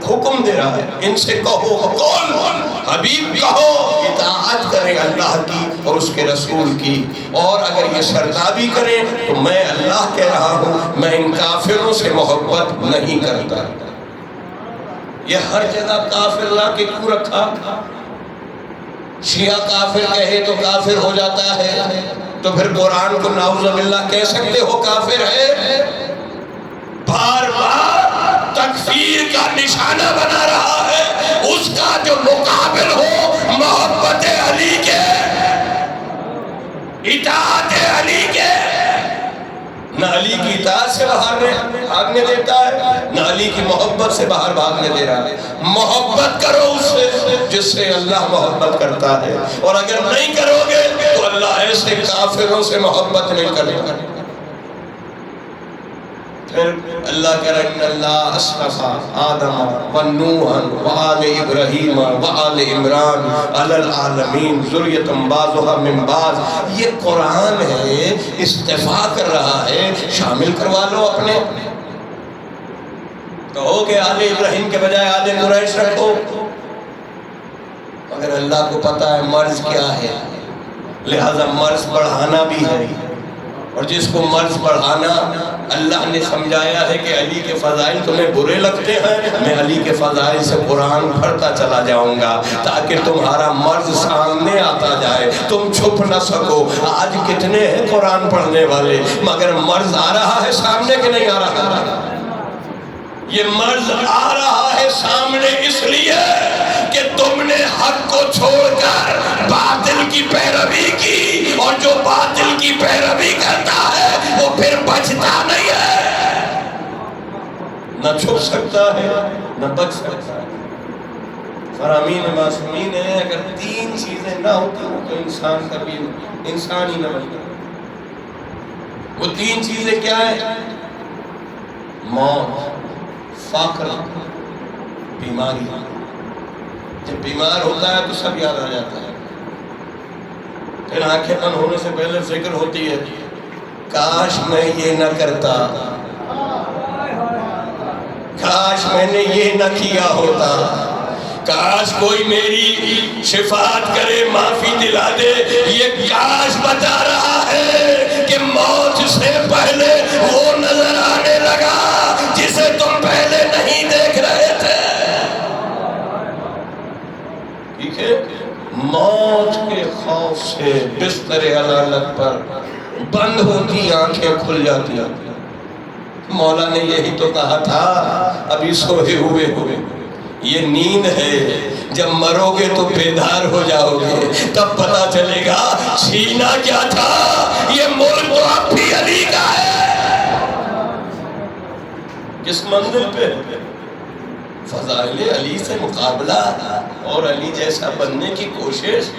حکم دے رہا ہے، ان سے کہو، قُلْ حبیب کہو اطاعت کریں اللہ کی اور اس کے رسول کی، اور اگر یہ سرتابی کریں تو میں اللہ کہہ رہا ہوں میں ان کافروں سے محبت نہیں کرتا۔ یہ ہر جگہ کافر لا کے کیوں رکھا؟ شیعہ کافر کہے تو کافر ہو جاتا ہے، تو پھر قرآن کو نعوذ باللہ کہہ سکتے ہو کافر ہے؟ بار بار تکفیر کا نشانہ بنا رہا ہے اس کا جو مقابل ہو محبت علی کے، اطاعت علی کے۔ نہ علی کی اطاعت سے باہر بھاگنے دیتا ہے، نہ علی کی محبت سے باہر بھاگنے دے رہا ہے۔ محبت کرو اس سے جس سے اللہ محبت کرتا ہے، اور اگر نہیں کرو گے تو اللہ ایسے کافروں سے محبت نہیں کرے گا۔ پھر اللہ کہہ رہا ہے ان اللہ اصطفیٰ آدم ونوحا وآل ابراہیم وآل عمران علی العالمین ذریۃ بعضھا من بعض۔ یہ قرآن ہے، استفاء کر رہا ہے، شامل کروا لو اپنے۔ کہو کہ آل ابراہیم کے بجائے آل قریش رکھو، مگر اللہ کو پتا ہے مرض کیا ہے، لہذا مرض بڑھانا بھی ہے، اور جس کو مرض بڑھانا اللہ نے سمجھایا ہے کہ علی کے فضائل تمہیں برے لگتے ہیں، میں علی کے فضائل سے قرآن پڑھتا چلا جاؤں گا تاکہ تمہارا مرض سامنے آتا جائے، تم چھپ نہ سکو۔ آج کتنے ہیں قرآن پڑھنے والے مگر مرض آ رہا ہے سامنے کہ نہیں آ رہا؟ یہ مرض آ رہا ہے سامنے اس لیے کہ تم نے حق کو چھوڑ کر باطل کی پیروی کی، اور جو باطل کی پیروی کرتا ہے وہ پھر بچتا نہیں ہے، نہ چھپ سکتا ہے نہ بچ سکتا ہے۔ فرامین معصومین ہے، اگر تین چیزیں نہ ہوتی تو انسان کبھی انسان ہی نہ بنتا۔ وہ تین چیزیں کیا ہیں؟ موت، فقر، بیماری۔ جب بیمار ہوتا ہے تو سب یاد آ جاتا ہے، پھر آنکھیں بند ہونے سے پہلے فکر ہوتی ہے کاش میں یہ نہ کرتا، کاش میں نے یہ نہ کیا ہوتا، کاش کوئی میری شفاعت کرے، معافی دلا دے۔ یہ کاش بتا رہا ہے کہ موت سے پہلے وہ نظر آنے لگا جسے تم پہلے نہیں دیکھ رہے تھے۔ ٹھیک ہے، موت کے خوف سے بستر علالت پر بند ہوتی آنکھیں کھل جاتی۔ مولا نے یہی تو کہا تھا ابھی سوئے ہوئے ہوئے، یہ نیند ہے، جب مرو گے تو بیدار ہو جاؤ گے، تب پتا چلے گا چھینا کیا تھا، یہ ملک تو اب بھی علی کا ہے۔ کس منزل پہ؟ فضائل علی سے مقابلہ اور علی جیسا بننے کی کوشش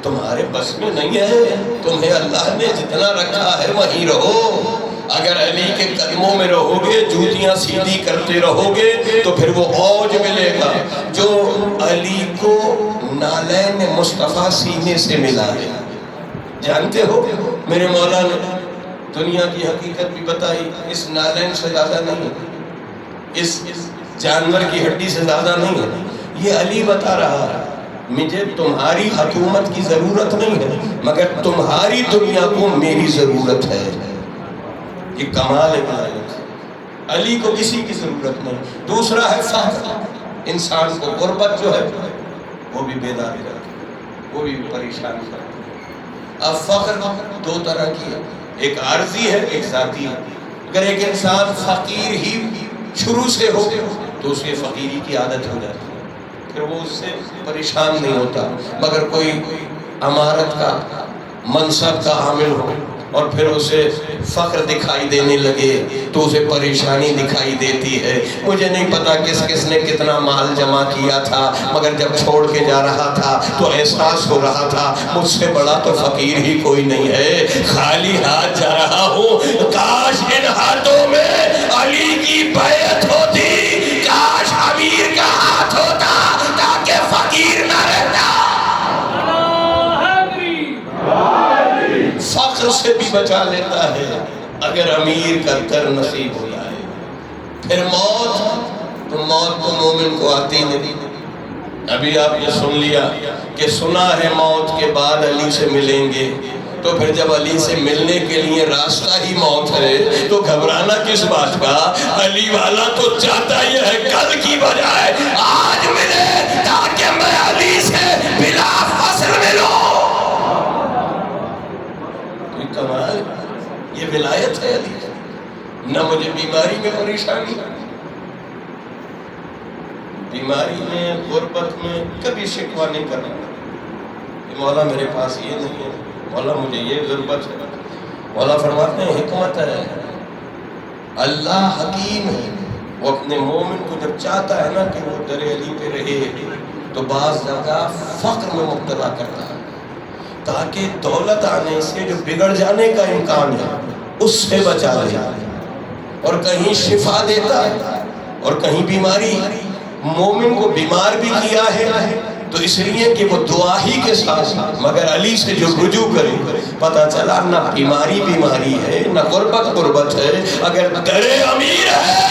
تمہارے بس میں نہیں ہے۔ تمہیں اللہ نے جتنا رکھا ہے وہیں رہو۔ اگر علی کے قدموں میں رہو گے، جوتیاں سیدھی کرتے رہو گے تو پھر وہ اوج ملے گا جو علی کو نالین مصطفیٰ سینے سے ملا ہے۔ جانتے ہو میرے مولا نے دنیا کی حقیقت بھی بتائی، اس نالین سے زیادہ نہیں ہے، اس جانور کی ہڈی سے زیادہ نہیں ہے۔ یہ علی بتا رہا ہے مجھے تمہاری حکومت کی ضرورت نہیں ہے، مگر تمہاری دنیا کو میری ضرورت ہے۔ یہ کمال ولایت، علی کو کسی کی ضرورت نہیں۔ دوسرا ہے فقر، انسان کو غربت جو ہے وہ بھی بیدار کرتی، وہ بھی پریشان کرتی۔ اب فقر دو طرح کی ہے، ایک عارضی ہے، ایک ذاتی ہے۔ اگر ایک انسان فقیر ہی شروع سے ہو تو اسے فقیری کی عادت ہو جاتی ہے، پھر وہ اس سے پریشان نہیں ہوتا۔ مگر کوئی امارت کا منصب کا حامل ہو اور پھر اسے فقر دکھائی دینے لگے تو اسے پریشانی دکھائی دیتی ہے۔ مجھے نہیں پتا کس کس نے کتنا مال جمع کیا تھا، مگر جب چھوڑ کے جا رہا تھا تو احساس ہو رہا تھا مجھ سے بڑا تو فقیر ہی کوئی نہیں ہے، خالی ہاتھ جا رہا ہوں۔ کاش ان ہاتھوں میں علی کی بیعت ہوتی، کاش امیر کا ہاتھ ہوتا تاکہ فقیر نہ رہتا۔ فقر سے بھی بچا لیتا ہے اگر امیر کا در نصیب ہو جائے۔ پھر موت تو مومن کو آتی نہیں۔ ابھی آپ نے سن لیا کہ سنا ہے موت کے بعد علی سے ملیں گے، تو پھر جب علی سے ملنے کے لیے راستہ ہی موت ہے تو گھبرانا کس بات کا؟ علی والا تو چاہتا یہ ہے کل کی بجائے آج ملے تاکہ میں علی سے بلا فصل ملوں۔ کمال، یہ ولایت ہے علی۔ نہ مجھے بیماری میں پریشانی، بیماری میں غربت میں کبھی شکوہ نہیں کرنا کہ مولا میرے پاس یہ نہیں ہے، مولا مجھے یہ غربت ہے۔ مولا فرماتے ہیں حکمت ہے، اللہ حکیم ہے، وہ اپنے مومن کو جب چاہتا ہے نا کہ وہ در علی پہ رہے تو بعض جگہ فقر میں مبتلا کرتا ہے تاکہ دولت آنے سے جو بگڑ جانے کا امکان ہے اس سے بچا لے، اور کہیں شفا دیتا ہے اور کہیں بیماری۔ مومن کو بیمار بھی کیا ہے تو اس لیے کہ وہ دعا ہی کے ساتھ، مگر علی سے جو رجوع کرے پتہ چلا نہ بیماری بیماری ہے نہ غربت غربت ہے۔ اگر در امیر ہے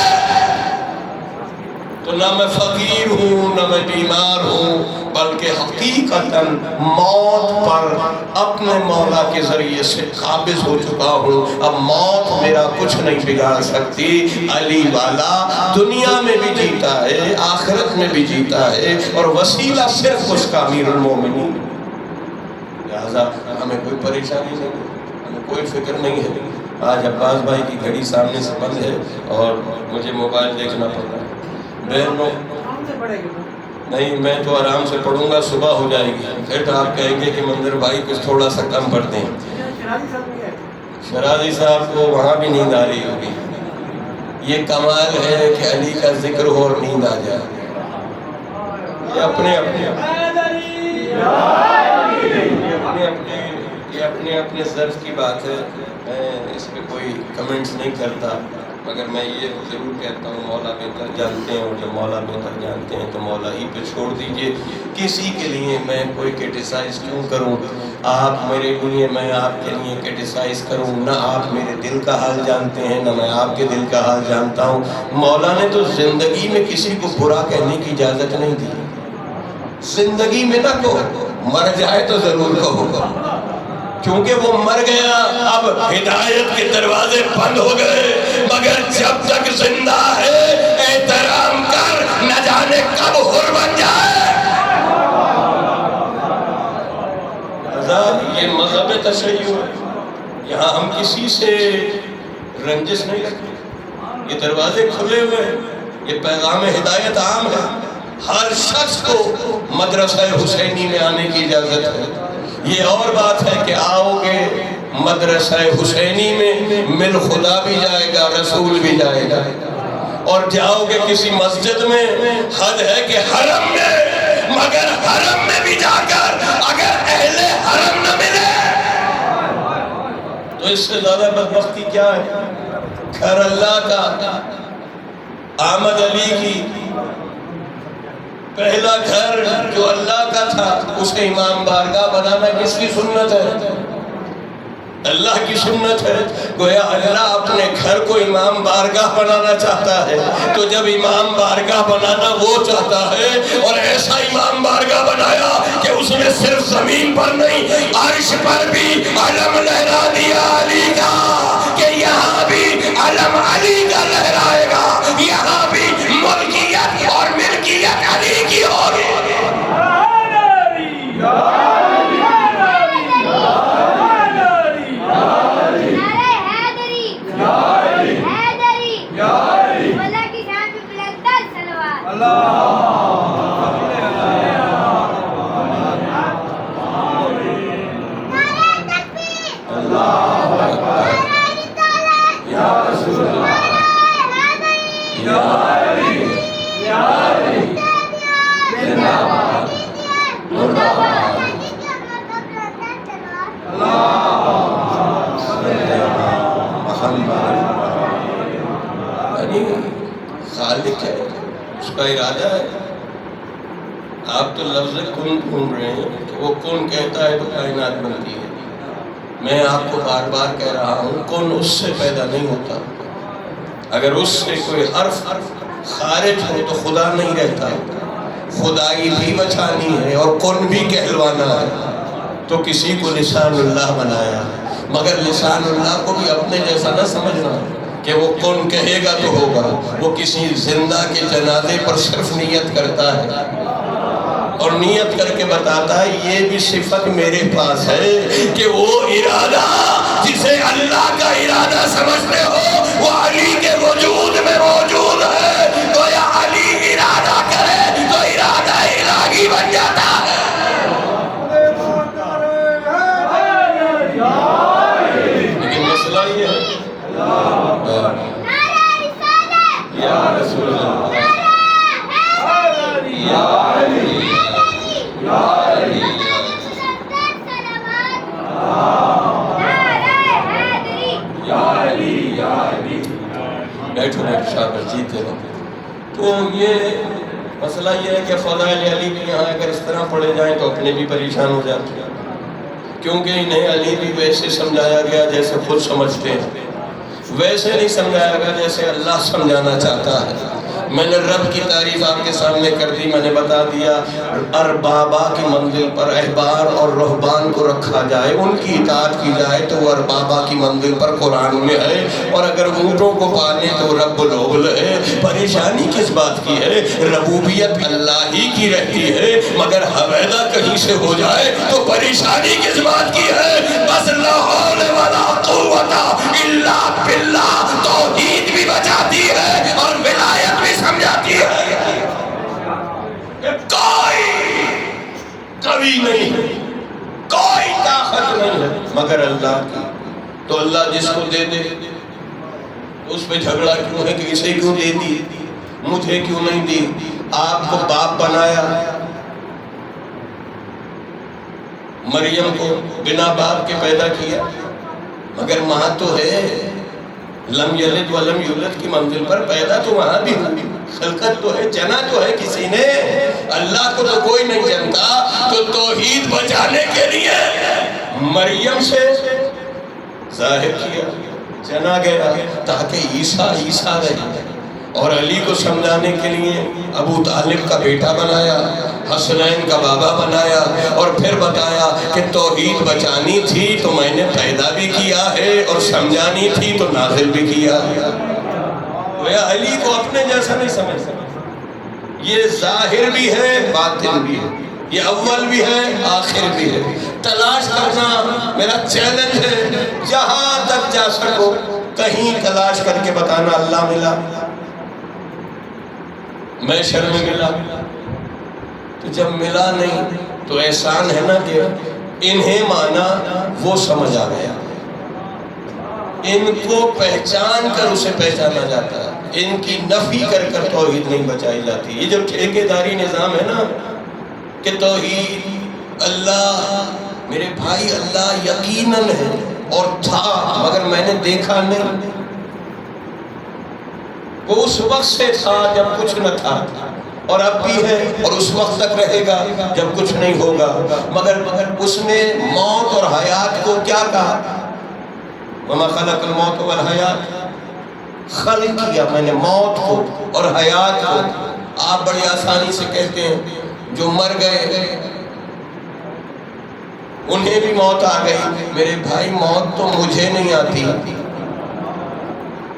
تو نہ میں فقیر ہوں نہ میں بیمار ہوں، بلکہ حقیقتاً موت پر اپنے مولا کے ذریعے سے قابض ہو چکا ہوں۔ اب موت میرا کچھ نہیں بگاڑ سکتی۔ علی والا دنیا میں بھی جیتا ہے، آخرت میں بھی جیتا ہے، اور وسیلہ صرف اس کا امیر المومنین۔ لہذا ہمیں کوئی پریشانی نہیں ہے، ہمیں کوئی فکر نہیں ہے۔ آج عباس بھائی کی گھڑی سامنے سے بند ہے اور مجھے موبائل دیکھنا پڑ رہا ہے۔ بہنوں نہیں، میں تو آرام سے پڑھوں گا، صبح ہو جائے گی، پھر تو آپ کہیں گے کہ منظر بھائی کچھ تھوڑا سا کم پڑھتے ہیں۔ شرازی صاحب کو وہاں بھی نیند آ رہی ہوگی۔ یہ کمال ہے کہ علی کا ذکر ہو اور نیند آ جائے۔ یہ اپنے ظرف کی بات ہے، میں اس پہ کوئی کمنٹس نہیں کرتا۔ مگر میں یہ ضرور کہتا ہوں مولا بہتر جانتے ہیں، اور جب مولا بہتر جانتے ہیں تو مولا ہی پہ چھوڑ دیجئے۔ کسی کے لیے میں کوئی کرٹیسائز کیوں کروں؟ آپ میرے لیے، میں آپ کے لیے کرٹیسائز کروں؟ نہ آپ میرے دل کا حال جانتے ہیں، نہ میں آپ کے دل کا حال جانتا ہوں۔ مولا نے تو زندگی میں کسی کو برا کہنے کی اجازت نہیں دی۔ زندگی میں نہ کہو، مر جائے تو ضرور کہو، کیونکہ وہ مر گیا، اب ہدایت کے دروازے بند ہو گئے، مگر جب تک زندہ ہے احترام کر، نہ جانے کب حر بن جائے۔ یہ مذہب تشیع ہے، یہاں ہم کسی سے رنجش نہیں رکھتے، یہ دروازے کھلے ہوئے ہیں، یہ پیغام ہدایت عام ہے، ہر شخص کو مدرسہ حسینی میں آنے کی اجازت ہے۔ یہ اور بات ہے کہ آؤ گے مدرسہ حسینی میں، مل خدا بھی جائے گا، رسول بھی جائے گا، اور جاؤ گے کسی مسجد میں، حد ہے کہ حرم میں، مگر حرم میں بھی جا کر اگر اہل حرم نہ ملے تو اس سے زیادہ بدبختی کیا ہے؟ گھر اللہ کا، احمد علی کی پہلا گھر جو اللہ کا تھا، اسے امام بارگاہ بنانا کس کی سنت ہے؟ اللہ کی سنت ہے۔ گویا اللہ اپنے گھر کو امام بارگاہ بنانا چاہتا ہے، تو جب امام بارگاہ بنانا وہ چاہتا ہے، اور ایسا امام بارگاہ بنایا کہ اس نے صرف زمین پر نہیں، عرش پر بھی علم لہرا دیا علی کا، کہ یہاں بھی علم علی کا لہرائے گا، یہاں بھی ملکیت اور ملکیت علی کی ہوگی۔ خالق ہے، اس کا ارادہ ہے۔ آپ تو لفظ کن ڈھونڈ رہے ہیں کہ وہ کن کہتا ہے تو کائنات بنتی ہے۔ میں آپ کو بار بار کہہ رہا ہوں، کن اس سے پیدا نہیں ہوتا، اگر اس سے کوئی حرف خارج ہو تو خدا نہیں رہتا۔ خدائی بھی بچانی ہے اور کن بھی کہلوانا ہے، تو کسی کو لسان اللہ بنایا، مگر لسان اللہ کو بھی اپنے جیسا نہ سمجھنا کہ وہ کون کہے گا تو ہوگا۔ وہ کسی زندہ کے جنازے پر صرف نیت کرتا ہے اور نیت کر کے بتاتا ہے یہ بھی صفت میرے پاس ہے، کہ وہ ارادہ جسے اللہ کا ارادہ سمجھتے ہو وہ علی کے وجود میں موجود ہے۔ تو یا علی ارادہ کرے تو ارادہ الہی بن جاتا ہے۔ لیکن مسئلہ یہ ہے، یا رسول اللہ، یا علی، یا علی، یا علی، بیٹھو بیٹھو شاباش جیتے رہو۔ تو یہ مسئلہ یہ ہے کہ فضائل علی بھی یہاں اگر اس طرح پڑھے جائیں تو اپنے بھی پریشان ہو جاتے ہیں، کیونکہ انہیں علی بھی ویسے سمجھایا گیا جیسے خود سمجھتے ہیں، ویسے نہیں سمجھایا گیا جیسے اللہ سمجھانا چاہتا ہے۔ میں نے رب کی تعریف آپ کے سامنے کر دی، میں نے بتا دیا اربابہ کی منزل پر احبار اور رہبان کو رکھا جائے، ان کی اطاعت کی جائے تو وہ اربابہ کی منزل پر قرآن میں ہے، اور اگر اونٹوں کو پالے تو رب العبل ہے۔ پریشانی کس بات کی ہے؟ ربوبیت اللہ ہی کی رہتی ہے، مگر حویدہ کہیں سے ہو جائے تو پریشانی کس بات کی ہے؟ بس لا حول ولا قوت الا باللہ توحید بھی بچاتی ہے اور ولایت بھی سمجھاتی ہے۔ کوئی قوی نہیں ہے، کوئی طاقت نہیں ہے مگر اللہ کی۔ تو اللہ جس کو دے دے اس پہ جھگڑا کیوں ہے کہ اسے کیوں دے دی، مجھے کیوں نہیں دی؟ آپ کو باپ بنایا، مریم کو بنا باپ کے پیدا کیا، مگر ماں تو ہے۔ لم یلد ولم یولد کی منزل پر پیدا تو وہاں بھی ہوئی، خلقت تو ہے، جنا تو ہے کسی نے، اللہ کو تو کوئی نہیں جانتا۔ تو توحید بچانے کے لیے مریم سے ظاہر کیا، جنا گیا تاکہ عیسیٰ رہے، اور علی کو سمجھانے کے لیے ابو طالب کا بیٹا بنایا، حسنین کا بابا بنایا، اور پھر بتایا کہ توحید بچانی تھی تو میں نے پیدا بھی کیا ہے، اور سمجھانی تھی تو نازل بھی کیا ہے۔ علی کو اپنے جیسا نہیں سمجھ سکتا، یہ ظاہر بھی ہے باطن بھی ہے، یہ اول بھی ہے آخر بھی ہے۔ تلاش کرنا میرا چیلنج ہے، جہاں تک جا سکو کہیں تلاش کر کے بتانا اللہ ملا، میں شر میں ملا۔ تو جب ملا نہیں تو احسان ہے نا کہ انہیں مانا وہ سمجھ آ گیا، ان کو پہچان کر اسے پہچانا جاتا ہے، ان کی نفی کر کر توحید نہیں بچائی جاتی۔ یہ جو ٹھیکیداری نظام ہے نا کہ توحید اللہ، میرے بھائی اللہ یقیناً ہے اور تھا مگر میں نے دیکھا نہیں، وہ اس وقت سے تھا جب کچھ نہ تھا، اور اب بھی ہے اور اس وقت تک رہے گا جب کچھ نہیں ہوگا، مگر اس نے موت اور حیات کو کیا کہا؟ وَمَا خَلَقَ الْمَوْتَ وَالْحَيَاةَ، خلق کیا میں نے موت کو اور حیات کو۔ آپ بڑی آسانی سے کہتے ہیں جو مر گئے انہیں بھی موت آ گئی، میرے بھائی موت تو مجھے نہیں آتی،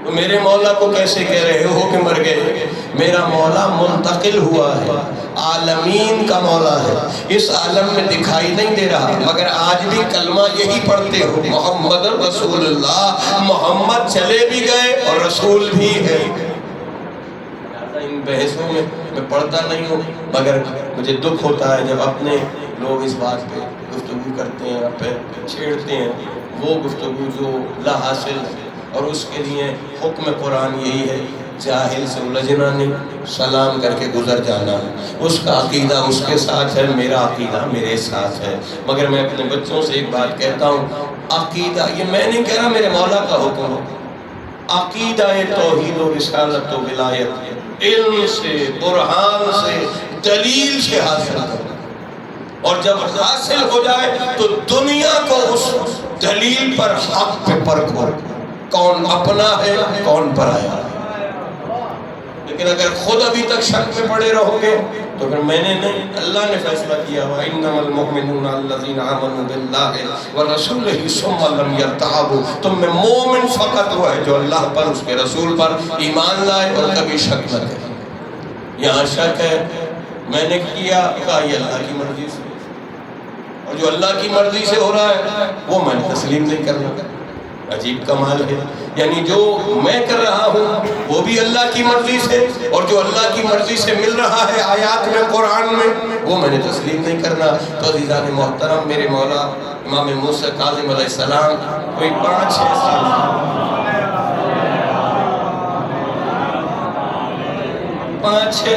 تو میرے مولا کو کیسے کہہ رہے ہو کہ مر گئے؟ میرا مولا منتقل ہوا ہے، عالمین کا مولا ہے، اس عالم میں دکھائی نہیں دے رہا، مگر آج بھی کلمہ یہی پڑھتے ہو، محمد رسول اللہ، محمد چلے بھی گئے اور رسول بھی ہے۔ ان بحثوں میں پڑھتا نہیں ہوں، مگر مجھے دکھ ہوتا ہے جب اپنے لوگ اس بات پہ گفتگو کرتے ہیں، پھر چھیڑتے ہیں، وہ گفتگو جو لا حاصل ہے، اور اس کے لیے حکم قرآن یہی ہے، جاہل سے الجھنا نہیں، سلام کر کے گزر جانا۔ اس کا عقیدہ اس کے ساتھ ہے، میرا عقیدہ میرے ساتھ ہے۔ مگر میں اپنے بچوں سے ایک بات کہتا ہوں، عقیدہ یہ میں نہیں کہہ رہا، میرے مولا کا حکم ہو، عقیدہ توحید و رسالت و ولایت علم سے، برہان سے، دلیل سے حاصل کرو، اور جب حاصل ہو جائے تو دنیا کو اس دلیل پر حق پہ پرکھو، کون اپنا ہے کون پرایا ہے۔ لیکن اگر خود ابھی تک شک میں پڑے رہو گے تو پھر میں نے نہیں، اللہ نے فیصلہ کیا وَإِنَّمَا الْمُؤْمِنُونَ الَّذِينَ آمَنُوا بِاللَّهِ وَرَسُولِهِ ثُمَّ لَمْ يَرْتَابُوا، تم میں مومن فقط وہ ہے جو اللہ پر، اس کے رسول پر ایمان لائے اور کبھی شک نہ کرے۔ یہاں شک ہے، میں نے کیا، کہا یہ اللہ کی مرضی سے، اور جو اللہ کی مرضی سے ہو رہا ہے وہ میں نے تسلیم نہیں کرنا۔ عجیب کمال ہے، یعنی جو میں کر رہا ہوں وہ بھی اللہ کی مرضی سے، اور جو اللہ کی مرضی سے مل رہا ہے آیات میں قرآن میں وہ میں نے تسلیم نہیں کرنا۔ تو عزیزان محترم، میرے مولا امام موسیٰ کاظم علیہ السلام کوئی 5-6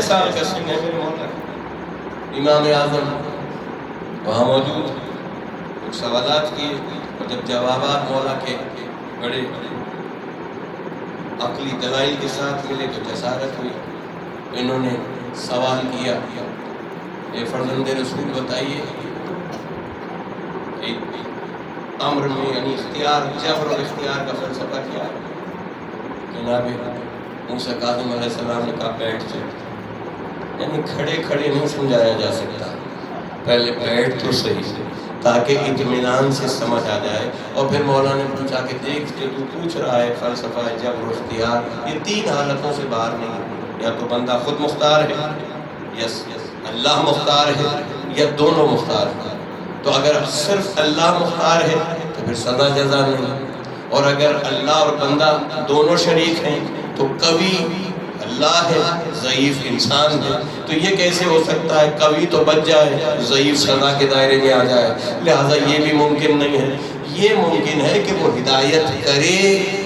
سال کا سن ہے، میرے مولا امام اعظم وہاں موجود، کچھ سوالات کیے، اور جب جوابات مولا کے بڑے عقلی دلائل کے ساتھ ملے تو جسارت ہوئی۔ انہوں نے سوال کیا، اے فرزند رسول بتائیے امر میں یعنی اختیار، جبر اور اختیار کا فلسفہ کیا ہے؟ جناب موسیٰ کاظم علیہ السلام نے کہا بیٹھ جائے، یعنی کھڑے کھڑے نہیں سمجھایا جا سکتا، پہلے بیٹھ تو صحیح سے تاکہ اطمینان سے سمجھ آ جائے۔ اور پھر مولا نے پوچھا کہ دیکھ جو تو پوچھ رہا ہے فلسفہ جبر و اختیار، یہ 3 حالتوں سے باہر نہیں ہے، یا تو بندہ خود مختار ہے، یا اللہ مختار ہے، یا دونوں مختار ہیں۔ تو اگر صرف اللہ مختار ہے تو پھر سزا جزا نہیں، اور اگر اللہ اور بندہ دونوں شریک ہیں تو کبھی اللہ ہے، ضعیف انسان ہے، تو یہ کیسے ہو سکتا ہے؟ کبھی تو بچ جائے، ضعیف سزا کے دائرے میں آ جائے، لہٰذا یہ بھی ممکن نہیں ہے۔ یہ ممکن ہے کہ وہ ہدایت کرے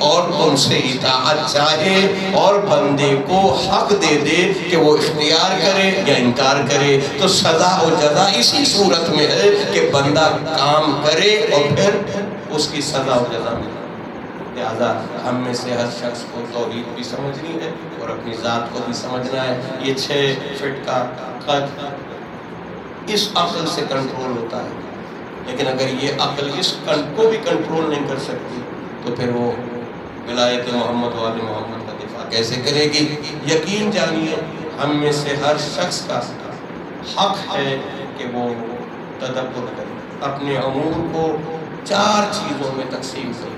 اور ان سے اطاعت چاہے اور بندے کو حق دے دے کہ وہ اختیار کرے یا انکار کرے، تو سزا و جزا اسی صورت میں ہے کہ بندہ کام کرے اور پھر اس کی سزا و جزا ملے۔ لہذا ہم میں سے ہر شخص کو توحید بھی سمجھنی ہے اور اپنی ذات کو بھی سمجھنا ہے. یہ 6 فٹ کا قد اس عقل سے کنٹرول ہوتا ہے، لیکن اگر یہ عقل اس کو بھی کنٹرول نہیں کر سکتی تو پھر وہ ولایت محمد و آل محمد کا دفاع کیسے کرے گی؟ یقین جانیے ہم میں سے ہر شخص کا حق ہے کہ وہ تدبر کرے، اپنے امور کو 4 چیزوں میں تقسیم کرے.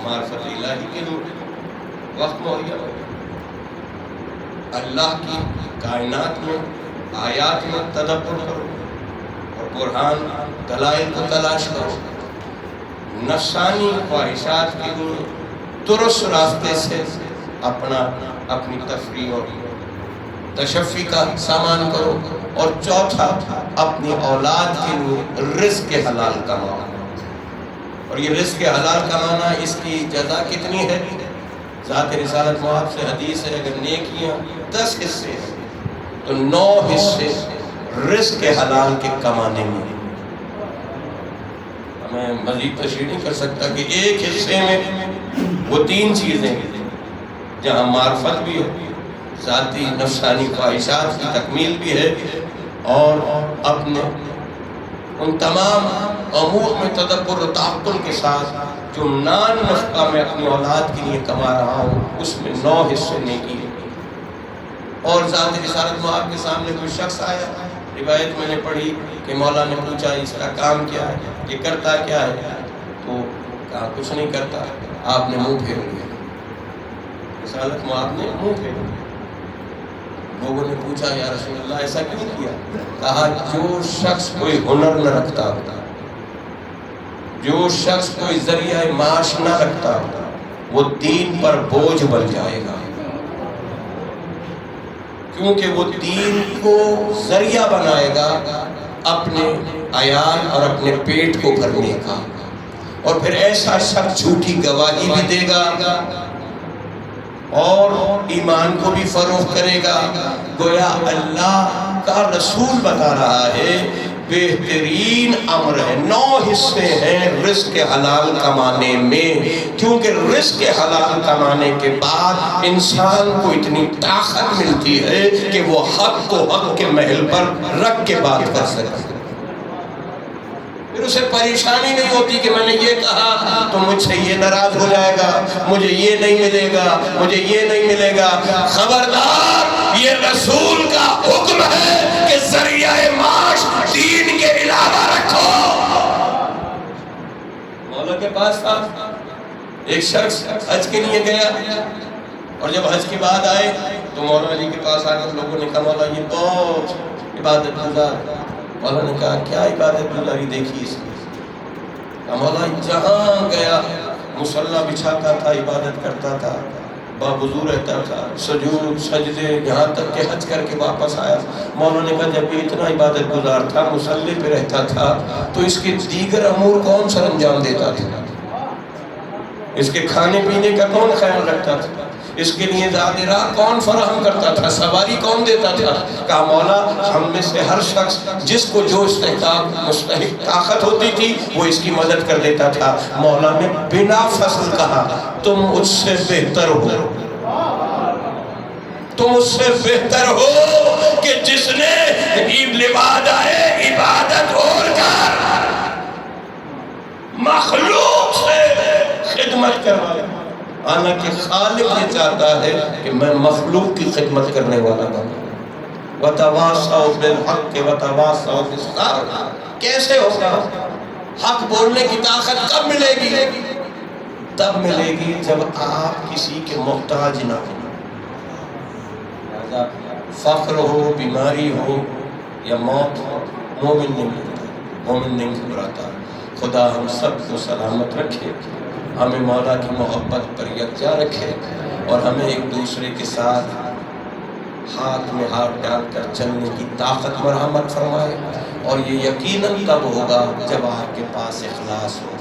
معرفت الہی کے لیے وقت مہیا ہو، اللہ کی کائنات میں آیات میں تدبر کرو اور برہان دلائل کو تلاش کرو. نفسانی خواہشات کے لیے درست راستے سے اپنی تفریح اور تشفی کا سامان کرو. اور چوتھا، اپنی اولاد کے لیے رزق حلال کماؤ. اور یہ رزق حلال کمانا، اس کی جزا کتنی ہے؟ ذات رسالت مآب سے حدیث ہے، اگر نیکیاں 10 حصے ہیں تو 9 حصے رزق حلال کے کمانے میں. میں مزید تشریح نہیں کر سکتا کہ ایک حصے میں وہ 3 چیزیں جہاں معرفت بھی ہے، ذاتی نفسانی خواہشات کی تکمیل بھی ہے، اور اپنے ان تمام امور میں تدبر و تعقل کے ساتھ جو نفقہ میں اپنی اولاد کے لیے کما رہا ہوں اس میں 9 حصے نیکی ہے. اور ذات رسالت مآب کے سامنے کوئی شخص آیا، روایت میں نے پڑھی کہ مولا نے پوچھا اس کا کام کیا ہے، یہ کرتا کیا ہے؟ تو کہا کچھ نہیں کرتا. آپ نے منہ پھیر لیا. رسالت مآب نے منہ پھیر لیا. لوگوں نے پوچھا یا رسول اللہ ایسا کیوں کیا؟ کہا جو شخص کوئی ہنر نہ رکھتا ہوتا، جو شخص کوئی ذریعہ معاش نہ رکھتا ہوتا، وہ دین پر بوجھ بن جائے گا، کیونکہ وہ دین کو ذریعہ بنائے گا اپنے عیال اور اپنے پیٹ کو بھرنے کا. اور پھر ایسا شخص جھوٹی گواہی بھی دے گا اور ایمان کو بھی فروغ کرے گا. گویا اللہ کا رسول بتا رہا ہے بہترین امر ہے، 9 حصے ہیں رزق حلال کمانے میں، کیونکہ رزق حلال کمانے کے بعد انسان کو اتنی طاقت ملتی ہے کہ وہ حق کو حق کے محل پر رکھ کے بات کر سکے. پھر اسے پریشانی نہیں ہوتی کہ میں نے یہ کہا تو مجھ سے یہ ناراض ہو جائے گا، مجھے یہ نہیں ملے گا، مجھے یہ نہیں ملے گا. خبردار، یہ رسول کا حکم ہے کہ ذریعہ معاش دین کے علاوہ رکھو. مولا کے پاس تھا ایک شخص حج کے لیے گیا، اور جب حج کے بعد آئے تو مولا علی کے پاس آ کر لوگوں نے کہا مولا یہ بہت عبادت گزار. مولا نے کہا کیا عبادت گزاری دیکھی اس نے؟ مولا جہاں گیا مصلی بچھاتا تھا، عبادت کرتا تھا، باوضو رہتا تھا، سجود سجدے، یہاں تک کہ حج کر کے واپس آیا. مولا نے کہا جب یہ اتنا عبادت گزار تھا، مصلی پہ رہتا تھا، تو اس کے دیگر امور کون سر انجام دیتا تھا؟ اس کے کھانے پینے کا کون خیال رکھتا تھا؟ اس کے لیے زاد راہ کون فراہم کرتا تھا؟ سواری کون دیتا تھا؟ کہا مولا ہم میں سے ہر شخص جس کو جو استحقاق مستحق طاقت ہوتی تھی وہ اس کی مدد کر دیتا تھا. مولا نے بنا فصل کہا تم مجھ سے بہتر ہو، تم اس سے بہتر ہو کہ جس نے عبادت اور کر مخلوق سے خدمت کروایا. حالانکہ خالق یہ چاہتا ہے کہ میں مخلوق کی خدمت کرنے والا بنوں. وَتَوَاصَوْا بِالْحَقِّ وَتَوَاصَوْا بِالصَّبْرِ. کیسے ہوگا؟ حق بولنے کی طاقت کب ملے گی؟ تب ملے گی جب آپ کسی کے محتاج نہ ہو. فقر ہو، بیماری ہو یا موت ہو، مومن نہیں ملتا، مومن نہیں گھبراتا. خدا ہم سب کو سلامت رکھے، ہمیں مولا کی محبت پر یکجا رکھے، اور ہمیں ایک دوسرے کے ساتھ ہاتھ میں ہاتھ ڈال کر چلنے کی طاقت مرحمت فرمائے. اور یہ یقیناً تب ہوگا جب آپ کے پاس اخلاص ہو،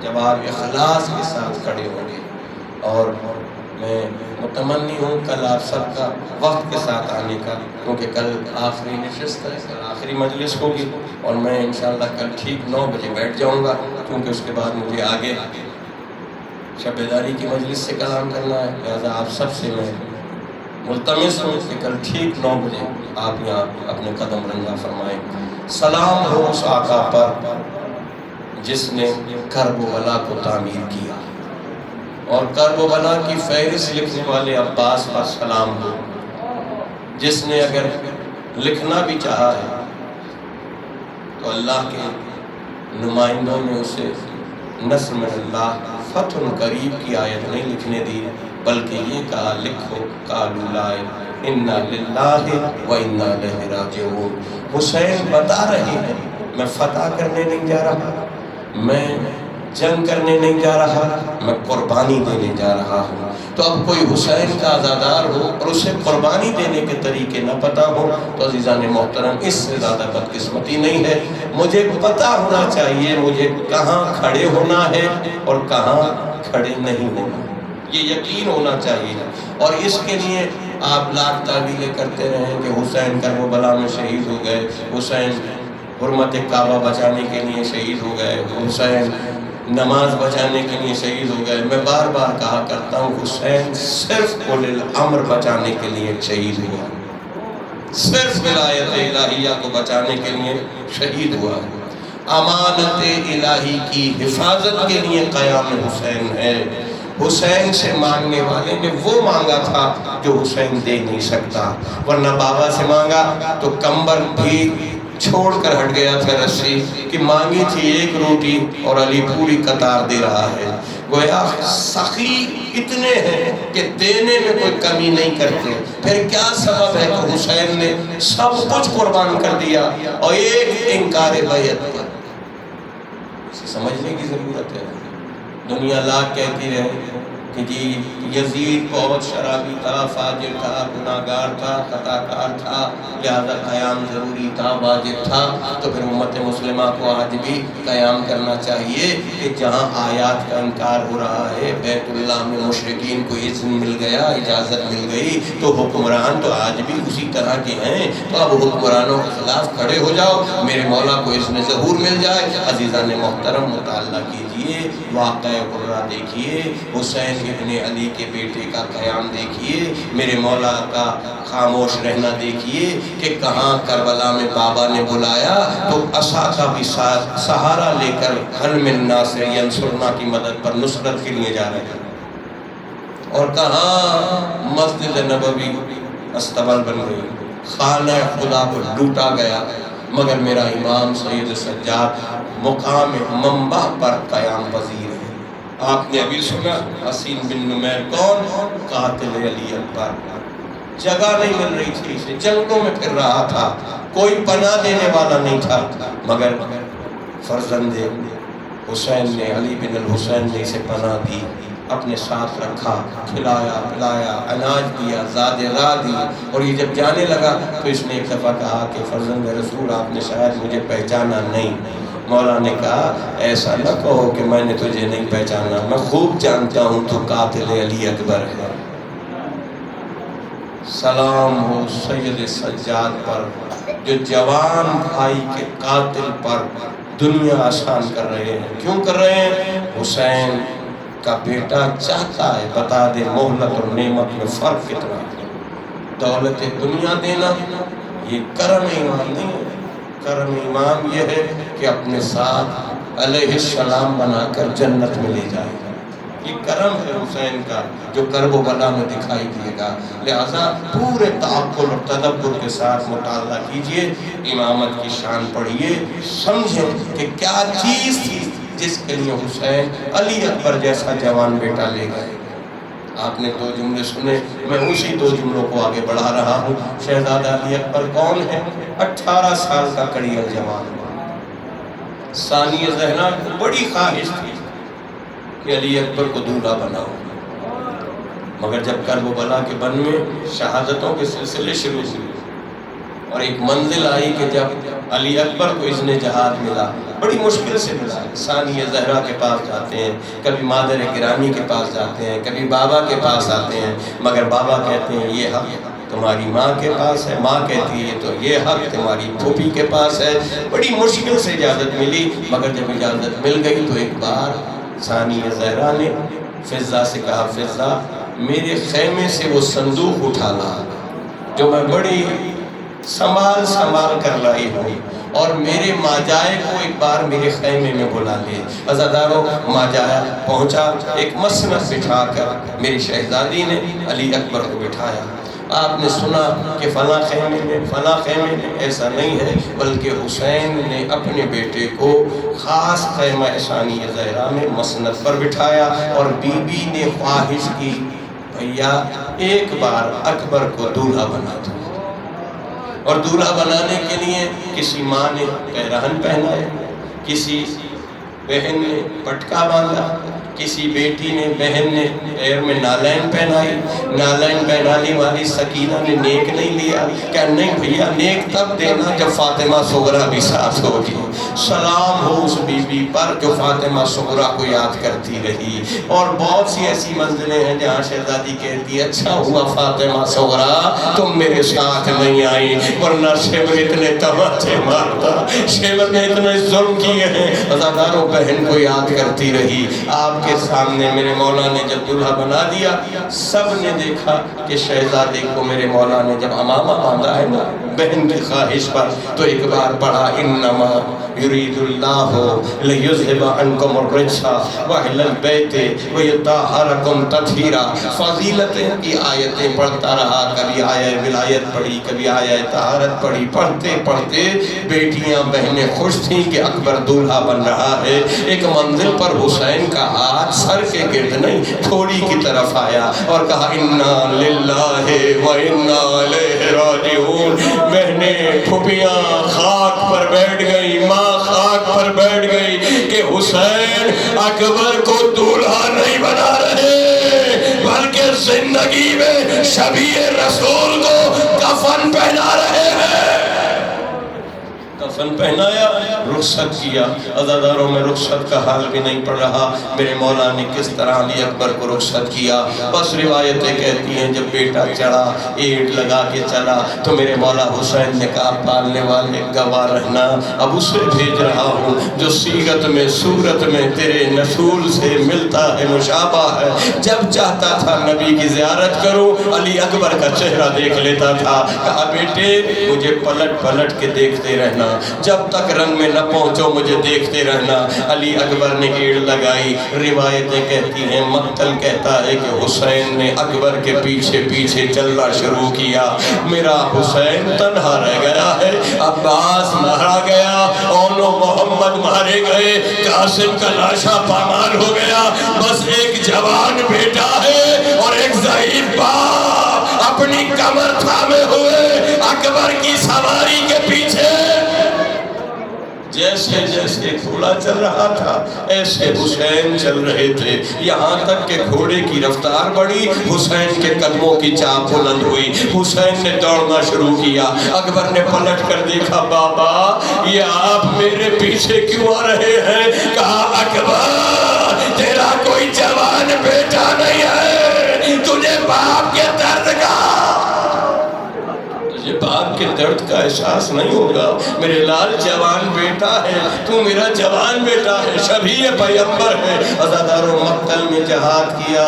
جب آپ اخلاص کے ساتھ کھڑے ہوں گے. اور میں متمنی ہوں کل آپ سب کا وقت کے ساتھ آنے کا، کیونکہ کل آخری نشست ہے، کل آخری مجلس ہوگی، اور میں انشاءاللہ کل ٹھیک 9 بجے بیٹھ جاؤں گا، کیونکہ اس کے بعد مجھے آگے شب بیداری کی مجلس سے کلام کرنا ہے، لہٰذا آپ سب سے میں ملتمس ہوں کہ کل ٹھیک 9 بجے آپ یہاں اپنے قدم رنجا فرمائیں۔ سلام ہو اس آقا پر جس نے کرب و بلا کو تعمیر کیا، اور کرب و بلا کی فہرست لکھنے والے عباس پر سلام ہو، جس نے اگر لکھنا بھی چاہا ہے تو اللہ کے نمائندوں نے اسے نصر من اللہ فتح قریب کی آیت نہیں لکھنے دی، بلکہ یہ کہا لکھو قالوا لا انا للہ و انا الیہ راجعون۔ حسین بتا رہے ہیں میں فتح کرنے نہیں جا رہا، میں جنگ کرنے نہیں جا رہا، میں قربانی دینے جا رہا ہوں۔ تو اب کوئی حسین کا عزادار ہو اور اسے قربانی دینے کے طریقے نہ پتہ ہو تو عزیزان محترم اس سے زیادہ بدقسمتی نہیں ہے۔ مجھے پتہ ہونا چاہیے مجھے کہاں کھڑے ہونا ہے اور کہاں کھڑے نہیں ہونا، یہ یقین ہونا چاہیے۔ اور اس کے لیے آپ لاکھ تعویلیں کرتے رہیں کہ حسین کرب و بلا میں شہید ہو گئے، حسین حرمت کعبہ بچانے کے لیے شہید ہو گئے، حسین نماز بچانے کے لیے شہید ہو گئے۔ میں بار بار کہا کرتا ہوں حسین صرف اولی الامر بچانے کے لیے شہید ہوا، صرف ولایت الہیہ کو بچانے کے لیے شہید ہوا۔ امانت الہی کی حفاظت کے لیے قیام حسین ہے۔ حسین سے مانگنے والے نے وہ مانگا تھا جو حسین دے نہیں سکتا، ورنہ بابا سے مانگا تو کمبل بھی چھوڑ کر ہٹ گیا تھا رسی کہ مانگی تھی ایک روٹی اور علی پوری قطار دے رہا ہے۔ گویا سخی اتنے ہیں کہ دینے میں کوئی کمی نہیں کرتے، پھر کیا سبب ہے کہ حسین نے سب کچھ قربان کر دیا اور ایک انکار بیعت پر؟ اسے سمجھنے کی ضرورت ہے۔ دنیا لاکھ کہتی ہے کہ جی یزید بہت شرابی تھا، فاجر تھا، گناہگار تھا، خطا کار تھا، لہذا قیام ضروری تھا، واجب تھا۔ تو پھر امت مسلمہ کو آج بھی قیام کرنا چاہیے کہ جہاں آیات کا انکار ہو رہا ہے، بیت اللہ میں مشرکین کو اذن مل گیا، اجازت مل گئی، تو حکمران تو آج بھی اسی طرح کے ہیں۔ تو اب حکمرانوں کے خلاف کھڑے ہو جاؤ، میرے مولا کو اذن ظہور مل جائے۔ عزیزان محترم مطالعہ کیجئے، واقعہ قرہ دیکھیے، حسین ابن علی کے بیٹے کا قیام دیکھیے، میرے مولا کا خاموش رہنا دیکھیے کہ کہاں کربلا میں بابا نے بلایا تو عصا کا بھی سہارا لے کر حل من ناصر ینصرنا کی مدد پر نصرت کے لیے جا رہے ہیں، اور کہاں مسجد نبوی استبل بن گئی، خانہ خدا کو لوٹا گیا، مگر میرا امام سید سجاد مقام منبع پر قیام پذیر ہے۔ آپ نے ابھی سنا حسین بن نمیر کون؟ قاتل علی اکبر۔ جگہ نہیں مل رہی تھی اسے، جنگلوں میں پھر رہا تھا، کوئی پناہ دینے والا نہیں تھا، مگر فرزند حسین نے، علی بن الحسین نے اسے پناہ دی، اپنے ساتھ رکھا، کھلایا پلایا، اناج دیا، زاد راہ دی، اور یہ جب جانے لگا تو اس نے ایک دفعہ کہا کہ فرزند رسول آپ نے شاید مجھے پہچانا نہیں۔ مولا نے کہا ایسا نہ کہو کہ میں نے تجھے نہیں پہچانا، میں خوب جانتا ہوں تو قاتل علی اکبر ہے۔ سلام ہو سید سجاد پر جو جوان بھائی کے قاتل پر دنیا آسان کر رہے ہیں۔ کیوں کر رہے ہیں؟ حسین کا بیٹا چاہتا ہے، بتا دے مہلت اور نعمت میں فرق کتنا ہے۔ دولت دنیا دینا یہ کرم ایمان نہیں ہے، کرم ایمان یہ ہے کہ اپنے ساتھ علیہ السلام بنا کر جنت میں لے جائے گا۔ یہ کرم ہے حسین کا جو کرب و بلا میں دکھائی دیے گا۔ لہذا پورے تعقل اور تدبر کے ساتھ مطالعہ کیجئے، امامت کی شان پڑھیے، سمجھیں کہ کیا چیز تھی جس کے لیے حسین علی اکبر جیسا جوان بیٹا لے گئے۔ آپ نے 2 جملے سنے، میں اسی 2 جملوں کو آگے بڑھا رہا ہوں۔ شہزادہ علی اکبر کون ہے؟ 18 سال کا کڑیل جوان۔ ثانیہ زہرا کو بڑی خواہش تھی کہ علی اکبر کو دولہا بناؤ، مگر جب کرب و بلا کے بن میں شہادتوں کے سلسلے شروع ہوئے اور ایک منزل آئی کہ جب علی اکبر کو اذن جہاد ملا، بڑی مشکل سے ملا ہے، ثانیہ زہرا کے پاس جاتے ہیں، کبھی مادر گرامی کے پاس جاتے ہیں، کبھی بابا کے پاس آتے ہیں، مگر بابا کہتے ہیں یہ حق تمہاری ماں کے پاس ہے، ماں کہتی ہے تو یہ حق تمہاری پھوپھی کے پاس ہے۔ بڑی مشکل سے اجازت ملی، مگر جب اجازت مل گئی تو ایک بار ثانیہ زہرا نے فضہ سے کہا فضہ میرے خیمے سے وہ صندوق اٹھا لا جو میں بڑی سنبھال کر لائی ہوں، اور میرے ماجائے کو ایک بار میرے خیمے میں بلا لے۔ عزادارو ماجایا پہنچا، ایک مسند بٹھا کر میری شہزادی نے علی اکبر کو بٹھایا۔ آپ نے سنا کہ فلاں خیمے میں، ایسا نہیں ہے، بلکہ حسین نے اپنے بیٹے کو خاص خیمہ ثانی زہرا میں مسند پر بٹھایا، اور بی بی نے خواہش کی بھیا ایک بار اکبر کو دولہا بنا دو، اور دولہا بنانے کے لیے کسی ماں نے پیرہن پہنائے، کسی بہن نے پٹکا باندھا، کسی بیٹی نے بہن نے پیر میں نالین پہنائی۔ نالین پہنانے والی سکینہ نے نیک نہیں لیا، کہ نہیں بھیا نیک تب دینا جب فاطمہ صغرا بھی ساتھ ہوگی۔ سلام ہو اس بی بی پر جو فاطمہ صغرا کو یاد کرتی رہی۔ اور بہت سی ایسی منزلیں ہیں جہاں شہزادی کہتی ہے اچھا ہوا فاطمہ صغرا تم میرے ساتھ نہیں آئی، ورنہ شیور اتنے تماچے مارتا، شیور نے اتنے ظلم کیے ہیں۔ عزاداروں بہن کو یاد کرتی رہی۔ آپ کے سامنے میرے مولا نے جب دلہا بنا دیا، سب نے دیکھا کہ شہزادی کو میرے مولا نے جب امامہ باندھا ہے نا بہن کی خواہش پر، تو ایک بار پڑھا انما یرید اللہ لیذھب عنکم الرجس واہل البیت ویطہرکم تطہیرا۔ فضیلتیں کی آیتیں پڑھتا رہا، کبھی آیہ ولایت پڑھی، کبھی آیہ طہارت پڑھی۔ پڑھتے پڑھتے بیٹیاں بہنیں خوش تھیں کہ اکبر دولہا بن رہا ہے۔ ایک منزل پر حسین کا ہاتھ سر کے گرد نہیں تھوڑی کی طرف آیا اور کہا انا للہ و انا الیہ راجعون۔ بہنیں پھوپھیاں خاک پر بیٹھ گئی، ماں خاک پر بیٹھ گئی کہ حسین اکبر کو دولہا نہیں بنا رہے، بلکہ زندگی میں شبیہ رسول کو کفن پہنا رہے ہیں۔ کفن پہنایا، رخصت کیا۔ عزاداروں میں رخصت کا حال بھی نہیں پڑ رہا، میرے مولا نے کس طرح علی اکبر کو رخصت کیا۔ بس روایتیں کہتی ہیں جب بیٹا چڑھا ایٹ لگا کے چلا تو میرے مولا حسین نے کہا پالنے والے گواہ رہنا، اب اسے بھیج رہا ہوں جو سیرت میں صورت میں تیرے نسول سے ملتا ہے، مشابہ ہے۔ جب چاہتا تھا نبی کی زیارت کروں علی اکبر کا چہرہ دیکھ لیتا تھا۔ کہا بیٹے مجھے پلٹ پلٹ کے دیکھتے رہنا، جب تک رنگ میں نہ پہنچو مجھے دیکھتے رہنا۔ علی اکبر نے ایڑ لگائی۔ روایتیں کہتی ہیں، مقتل کہتا ہے کہ حسین نے اکبر کے پیچھے پیچھے چلنا شروع کیا۔ میرا حسین تنہا رہ گیا ہے، عباس مارا گیا، اونو محمد مارے گئے، قاسم کا لاشا پامال ہو گیا، بس ایک جوان بیٹا ہے اور ایک ضعیف باپ اپنی کمر تھامے ہوئے اکبر کی سواری کے پیچھے جیسے جیسے گھوڑا چل رہا تھا ایسے حسین چل رہے تھے، یہاں تک کہ گھوڑے کی رفتار بڑھی، حسین کے قدموں کی چاپ بلند ہوئی، حسین نے دوڑنا شروع کیا۔ اکبر نے پلٹ کر دیکھا، بابا یہ آپ میرے پیچھے کیوں آ رہے ہیں؟ کہا اکبر تیرا کوئی جوان بیٹا نہیں ہے، تجھے باپ کے درد کا باپ کے درد کا احساس نہیں ہوگا۔ میرے لال جوان بیٹا ہے، تو میرا جوان بیٹا ہے، شبیہ پیغمبر ہے۔ عزاداروں مقتل میں جہاد کیا،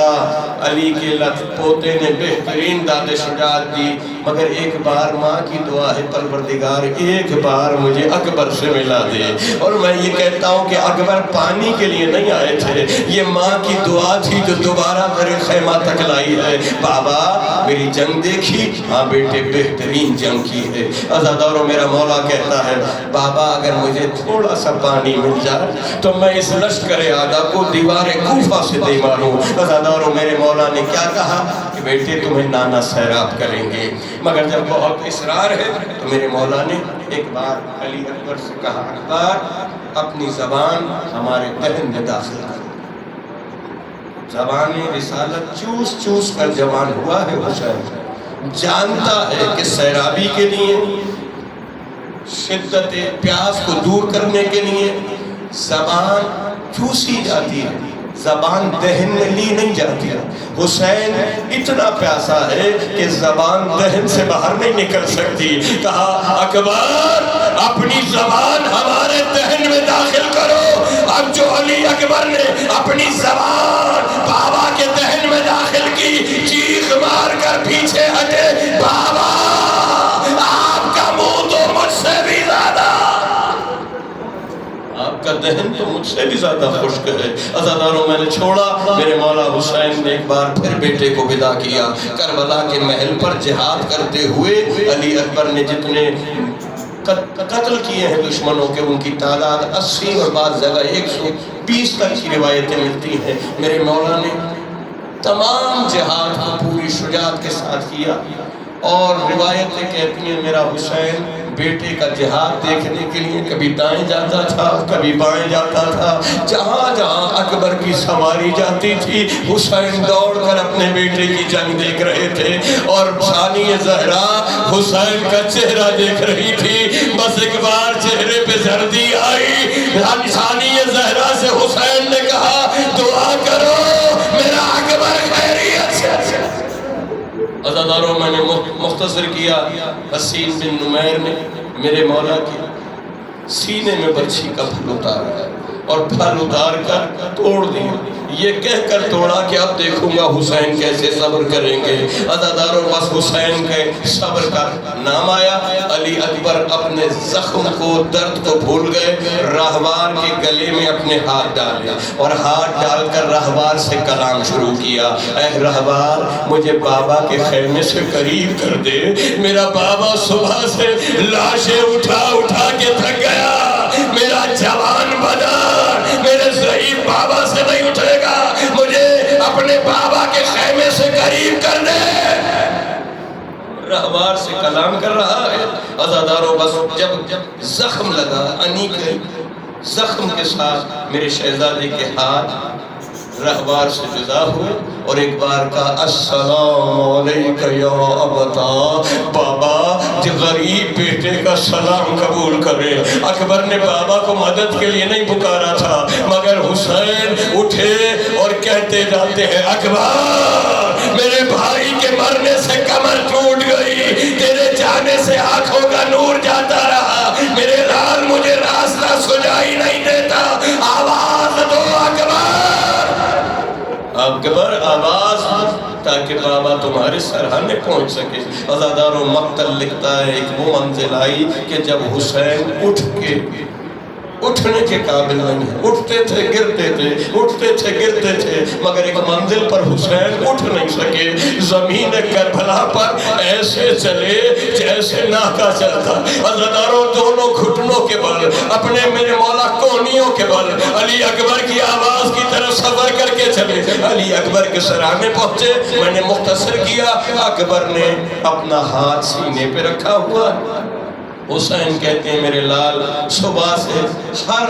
علی کے پوتے نے بہترین داد شجاعت دی، مگر ایک بار ماں کی دعا ہے پروردگار ایک بار مجھے اکبر سے ملا دے۔ اور میں یہ کہتا ہوں کہ اکبر پانی کے لیے نہیں آئے تھے، یہ ماں کی دعا تھی جو دوبارہ میرے خیمہ تک لائی ہے۔ بابا میری جنگ دیکھی؟ ہاں بیٹے بہترین جنگ کی ہے۔ عزاداروں میرا مولا کہتا ہے بابا اگر مجھے تھوڑا سا پانی مل جائے تو میں اس لشکر آدھا کو دیوار کوفہ سے دے ماروں۔ عزاداروں میرے مولا نے کیا کہا کہ بیٹے تمہیں نانا سیراب کریں گے، مگر جب بہت اصرار ہے تو میرے مولا نے ایک بار علی اکبر سے کہا اکبر اپنی زبان ہمارے دہن میں داخل کر۔ زبان رسالت چوس چوس کر جوان ہوا ہے حسین، جانتا ہے کہ سیرابی کے لیے شدت پیاس کو دور کرنے کے لیے زبان چوسی جاتی ہے، زبان دہن میں لی نہیں جاتی ہے۔ حسین اتنا پیاسا ہے کہ زبان دہن سے باہر نہیں نکل سکتی۔ کہا اکبر اپنی زبان ہمارے دہن میں داخل کرو۔ اب جو علی اکبر نے اپنی زبان بابا کے دہن میں داخل کی، چیخ مار کر پیچھے ہٹے، بابا آپ کا منہ تو مجھ سے بھی زیادہ، آپ کا دہن تو مجھ سے بھی زیادہ خشک ہے۔ عزاداروں، میں نے چھوڑا، میرے مولا حسین نے ایک بار پھر بیٹے کو ودا کیا۔ کربلا کے محل پر جہاد کرتے ہوئے علی اکبر نے جتنے قتل کیے ہیں دشمنوں کے، ان کی تعداد 80 اور بعض جگہ 120 تک کی روایتیں ملتی ہیں۔ میرے مولا نے تمام جہاد کو پوری شجاعت کے ساتھ کیا، اور روایتیں کہتی ہیں میرا حسین بیٹے کا جہاد دیکھنے کے لیے کبھی دائیں جاتا تھا، کبھی بائیں جاتا تھا، جہاں جہاں اکبر کی سواری جاتی تھی حسین دوڑ کر اپنے بیٹے کی جنگ دیکھ رہے تھے، اور ثانی زہرا حسین کا چہرہ دیکھ رہی تھی۔ بس ایک بار چہرے پہ زردی آئی، ثانی زہرا سے حسین نے کہا دعا کرو میرا اکبر خیریت سے۔ عزاداروں، میں نے مختصر کیا، حسین بن نمیر نے میرے مولا کے سینے میں برچھی کا پھل اتارا اور پھل اتار کر توڑ دیا، یہ کہہ کر توڑا کہ اب دیکھوں گا حسین کیسے صبر کریں گے۔ عزاداروں، بس حسین کے صبر کا نام آیا، علی اکبر اپنے زخم کو، درد کو بھول گئے، راہوار کے گلے میں اپنے ہاتھ ڈالے اور ہاتھ ڈال کر راہوار سے کلام شروع کیا، اے راہوار مجھے بابا کے خیمے سے قریب کر دے، میرا بابا صبح سے لاشیں اٹھا اٹھا کے تھک گیا، میرا جوان بدن میرے ضعیف بابا سے نہیں اٹھے گا، مجھے اپنے بابا کے خیمے سے قریب کر دے۔ راہوار سے کلام کر رہا ہے۔ عزاداروں، بس جب زخم لگا، انی کے زخم کے ساتھ میرے شہزادے کے ہاتھ راہوار سے جدا ہوئے اور ایک بار کہا السلام علیکہ یا ابتا، بابا غریب بیٹے کا سلام قبول کرے۔ اکبر نے بابا کو مدد کے لیے نہیں پکارا تھا، مگر حسین اٹھے اور کہتے جاتے ہیں اکبر میرے بھائی کے مرنے سے کمر ٹوٹ گئی، تیرے جانے سے آنکھوں کا نور جاتا رہا، میرے لال مجھے راستہ سجائی نہیں دیتا، آواز دو اکبر آواز، تاکہ بابا تمہارے سرحانے پہنچ سکے۔ عزاداروں، مقتل لکھتا ہے ایک وہ منزل آئی کہ جب حسین اٹھنے کے قابل نہیں ہے، اٹھتے تھے گرتے تھے، اٹھتے تھے گرتے تھے، مگر ایک منزل پر حسین اٹھ نہیں سکے، زمین کربلا پر ایسے چلے جیسے ناکا چلتا۔ عزاداروں، دونوں گھٹنوں کے بل، اپنے میرے مولا کونیوں کے بل، علی اکبر کی آواز کی طرف سفر کر کے چلے، علی اکبر کے سرانے پہنچے۔ میں نے مختصر کیا، اکبر نے اپنا ہاتھ سینے پہ رکھا ہوا، حسین کہتے ہیں میرے لال صبح سے ہر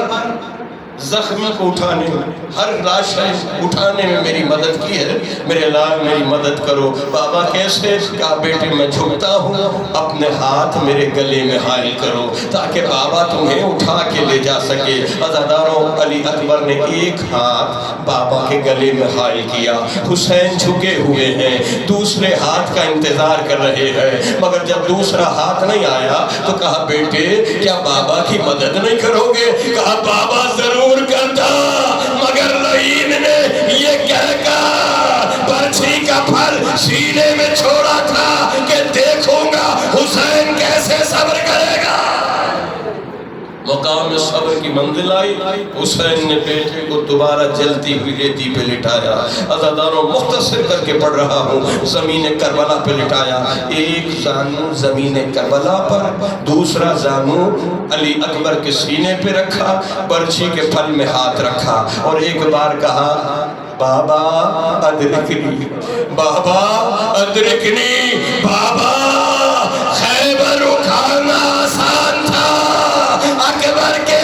زخمی کو اٹھانے میں، ہر لاشیں اٹھانے میں میری مدد کی ہے، میرے لال میری مدد کرو۔ بابا کیسے؟ کہا بیٹے میں جھکتا ہوں، اپنے ہاتھ میرے گلے میں حائل کرو تاکہ بابا تمہیں اٹھا کے لے جا سکے۔ عزاداروں، علی اکبر نے ایک ہاتھ بابا کے گلے میں حائل کیا، حسین جھکے ہوئے ہیں، دوسرے ہاتھ کا انتظار کر رہے ہیں، مگر جب دوسرا ہاتھ نہیں آیا تو کہا بیٹے کیا بابا کی مدد نہیں کرو گے؟ کہا بابا ضرور کرتا، مگر لعین نے یہ کہہ کر برچھی کا پھل سینے میں چھوڑا تھا کہ دیکھوں گا حسین کیسے صبر کرے گا۔ مقام صبر کی منزل آئی، حسین نے بیٹے کو دوبارہ جلتی ہوئی ریتی پہ لٹایا۔ عزاداروں، مختصر کر کے پڑھ رہا ہوں، زمین کربلا پہ لٹایا، ایک زانو زمین کربلا پر، دوسرا زانو علی اکبر کے سینے پہ رکھا، برچھی کے پھل میں ہاتھ رکھا اور ایک بار کہا بابا ادرکنی، بابا ادرکنی، بابا خیبر اٹھانا آسان تھا، اکبر کے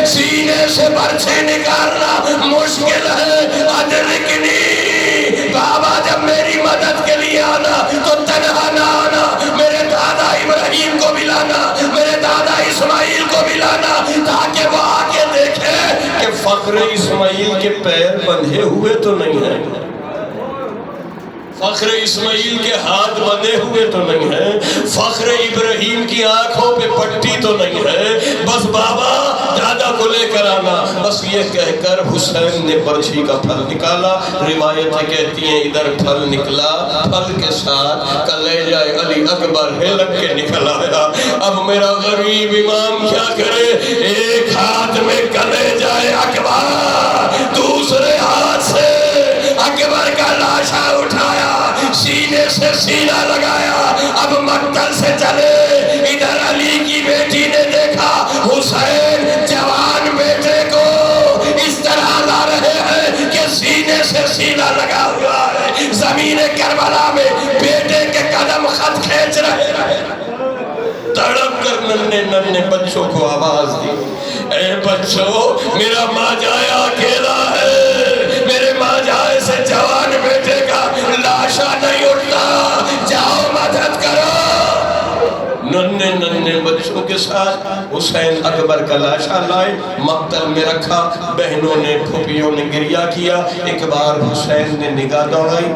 سینے سے برچھی نکالنا مشکل ہے، ادرکنی، بابا جب میری مدد کے لیے آنا تو تنہا نہ آنا، میرے دادا ابراہیم کو بھی لانا، میرے دادا اسماعیل کو بھی لانا، تاکہ وہ آگے دیکھے کہ فخر اسماعیل کے پیر بندھے ہوئے تو نہیں ہیں، فخر اسماعیل کے ہاتھ بندھے ہوئے تو نہیں ہے، فخر ابراہیم کی آنکھوں پہ پٹی تو نہیں ہے، بس بابا دادا کو لے کر آنا۔ بس یہ کہہ کر حسین نے برچھی کا پھل نکالا۔ روایتیں کہتی ہیں ادھر پھل نکلا، پھل کے ساتھ کلیجہ علی اکبر ہلک کے نکل آیا۔ اب میرا غریب امام کیا کرے؟ ایک ہاتھ میں کلیجہ اکبر، دوسرے ہاتھ سے اکبر کا لاشا اٹھایا، سینے سے سینہ لگایا۔ اب مقتل سے چلے، ادھر علی کی بیٹی نے دیکھا حسین جوان بیٹے کو اس طرح لا رہے ہیں کہ سینے سے سینہ لگا ہوا ہے۔ زمین کربلا میں بیٹے کے قدم خط کھینچ رہے ہیں۔ تڑپ کر ننھے ننھے بچوں کو آواز دی، اے بچوں، میرا ماں جایا اکیلا ہے، میرے ماں جائے سے جوان بیٹے کا لاشا نہیں اٹھتا، جاؤ مدد کرو۔ ننھے ننھے بچوں کے ساتھ حسین اکبر کا لاشا لائے، مقتل میں رکھا۔ بہنوں نے پھوپھیوں نے گریہ کیا۔ ایک بار حسین نے نگاہ دوڑائی،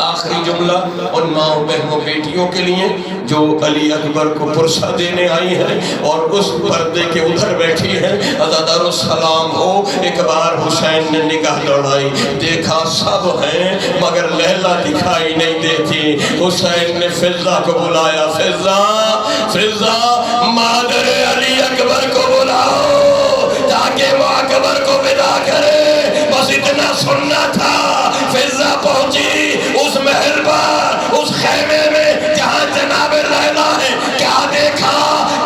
آخری جملہ ان ماں بہنوں بیٹیوں کے لیے جو علی اکبر کو پرسہ دینے آئی ہیں اور اس پردے کے ادھر بیٹھی ہیں، عزادار السلام ہو۔ ایک بار حسین نے نگاہ دوڑائی، دیکھا سب ہیں مگر لیلا دکھائی نہیں دیتی۔ حسین نے فضہ کو بلایا، فضہ فضہ مادر علی اکبر کو بلاؤ تاکہ وہ اکبر کو ودا کرے۔ بس اتنا سننا تھا۔ فضہ پہنچی اس محل پر، اس خیمے میں جہاں جناب لیلا ہے۔ کیا دیکھا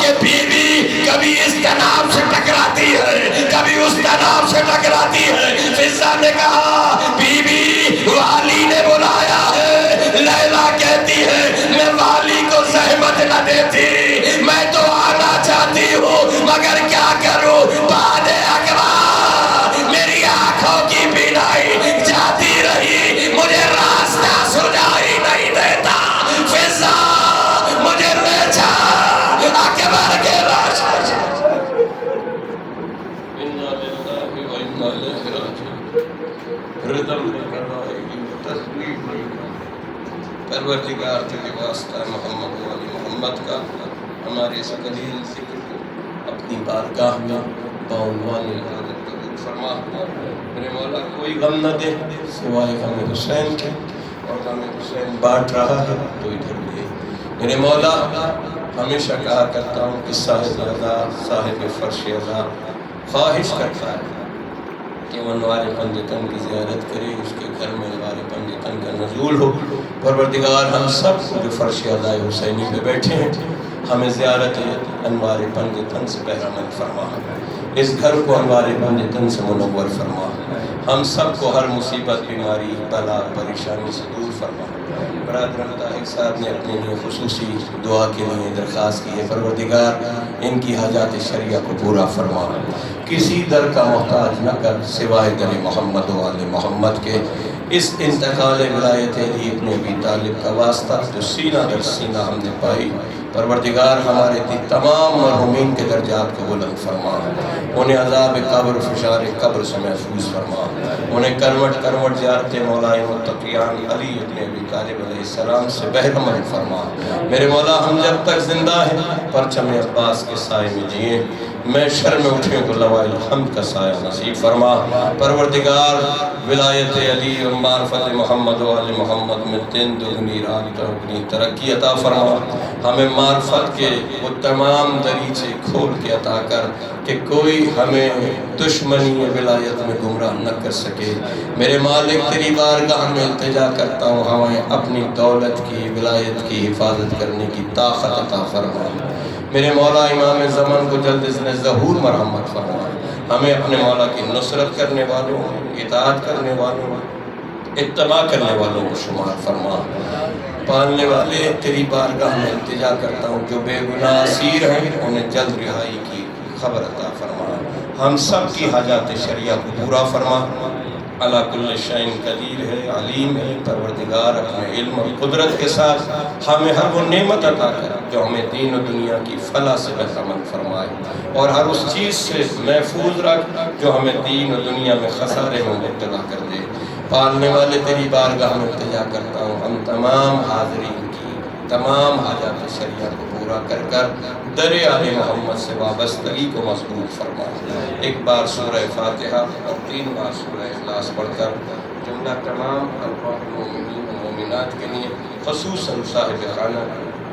کہ بیوی کبھی اس جناب سے ٹکراتی ہے، کبھی اس جناب سے ٹکراتی ہے۔ فضہ نے کہا بیوی والی نے بلایا ہے۔ لیلا کہتی ہے میں والی کو زحمت نہ دیتی، میں تو آنا چاہتی ہوں مگر کیا کروں، بعد اکبر میری آنکھوں کی بینائی جاتی رہی، مجھے راستہ سجائی نہیں دیتا۔ فضہ مجھے لے جا اکبر کے لاشا۔ اِنَّا لِلَّهِ وَإِنَّا إِلَيْهِ رَاجِعُونَ۔ رضا کی تصویر پروردگار کے واسطہ محمد و علی محمد کا ہمارے اس قلیل ذکر کو اپنی بارگاہ میں بعنوان عبادت قبول فرما۔ میرے مولا کوئی غم نہ دے سوائے غم حسین کے، اور غم حسین بانٹ رہا ہے تو ادھر لے۔ میرے مولا ہمیشہ کہا کرتا ہوں کہ صاحب رضا صاحب فرش رضا خواہش کرتا ہے کہ وہ انوار پنجتن کی زیارت کرے، اس کے گھر میں انوار پنجتن کا نزول ہو۔ پروردگار ہم سب جو فرش عزائے حسینی پہ بیٹھے ہیں ہمیں زیارت انوار پنجتن سے بہرمند فرما، اس گھر کو انوار پنجتن سے منور فرما، ہم سب کو ہر مصیبت بیماری بلا پریشانی سے دور فرما۔ برادران طاہر صاحب نے اپنے لیے خصوصی دعا کے لیے درخواست کی ہے، پروردگار ان کی حاجات شریعہ کو پورا فرما، کسی در کا محتاج نہ کر سوائے در محمد و آل محمد کے۔ اس انتقال ولایت علی ابن ابی طالب کا واسطہ جو سینہ در سینہ ہم نے پائی، پروردگار ہمارے تمام مرحومین کے درجات کو بلند فرما، انہیں عذاب قبر فشار قبر سے محفوظ فرما، انہیں کروٹ کروٹ زیارت مولا متقیان علی ابن ابی طالب علیہ السلام سے بہرمند فرما۔ میرے مولا ہم جب تک زندہ ہیں پرچم عباس کے سائے میں جئیں، میں شر میں اٹھیں تو لوائے الحمد کا سایہ نصیب فرما۔ پروردگار ولایت علی اور معرفت محمد و آل محمد میں دن دگنی رات چوگنی ترقی عطا فرما، ہمیں معرفت کے وہ تمام دریچے کھول کے عطا کر کہ کوئی ہمیں دشمنی ولایت میں گمراہ نہ کر سکے۔ میرے مالک تیری بارگاہ میں التجا کرتا ہوں، ہمیں اپنی دولت کی ولایت کی حفاظت کرنے کی طاقت عطا فرما۔ میرے مولا امام زمان کو جلد از ظہور مرحمت فرما، ہمیں اپنے مولا کی نصرت کرنے والوں، اطاعت کرنے والوں، اتباع کرنے والوں کو شمار فرما۔ پالنے والے تیری بارگاہ میں التجا کرتا ہوں، جو بے گناہ اسیر ہیں انہیں جلد رہائی کی خبر عطا فرما، ہم سب کی حاجات شریعہ کو پورا فرما۔ اللہ کل شیء قدیر ہے، علیم ہے، پروردگار اپنے علم اور قدرت کے ساتھ ہمیں ہر وہ نعمت عطا کر جو ہمیں دین و دنیا کی فلاح سے بہرمند فرمائے، اور ہر اس چیز سے محفوظ رکھ جو ہمیں دین و دنیا میں خسارے میں مبتلا کر دے۔ پالنے والے تیری بارگاہ میں التجا کرتا ہوں، ہم تمام حاضرین کی تمام حاجات شریعہ کو پورا کر در آل محمد سے وابستگی کو مضبوط فرما۔ ایک بار سورہ فاتحہ اور 3 بار سورہ اخلاص پڑھ کر جملہ تمام ارواح مومنین و مومنات کے لیے، خصوصاً صاحب خانہ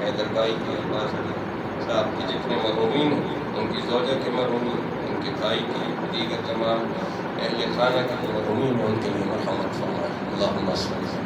حیدر بھائی کے، عباس علی صاحب کے جتنے مرحومین ہیں، ان کی زوجہ کے مرحومین، ان کے بھائی کے، دیگر تمام اہل خانہ کے مرحومین ہیں، ان کے لیے مرحمت فرمائے۔ اللہم صلی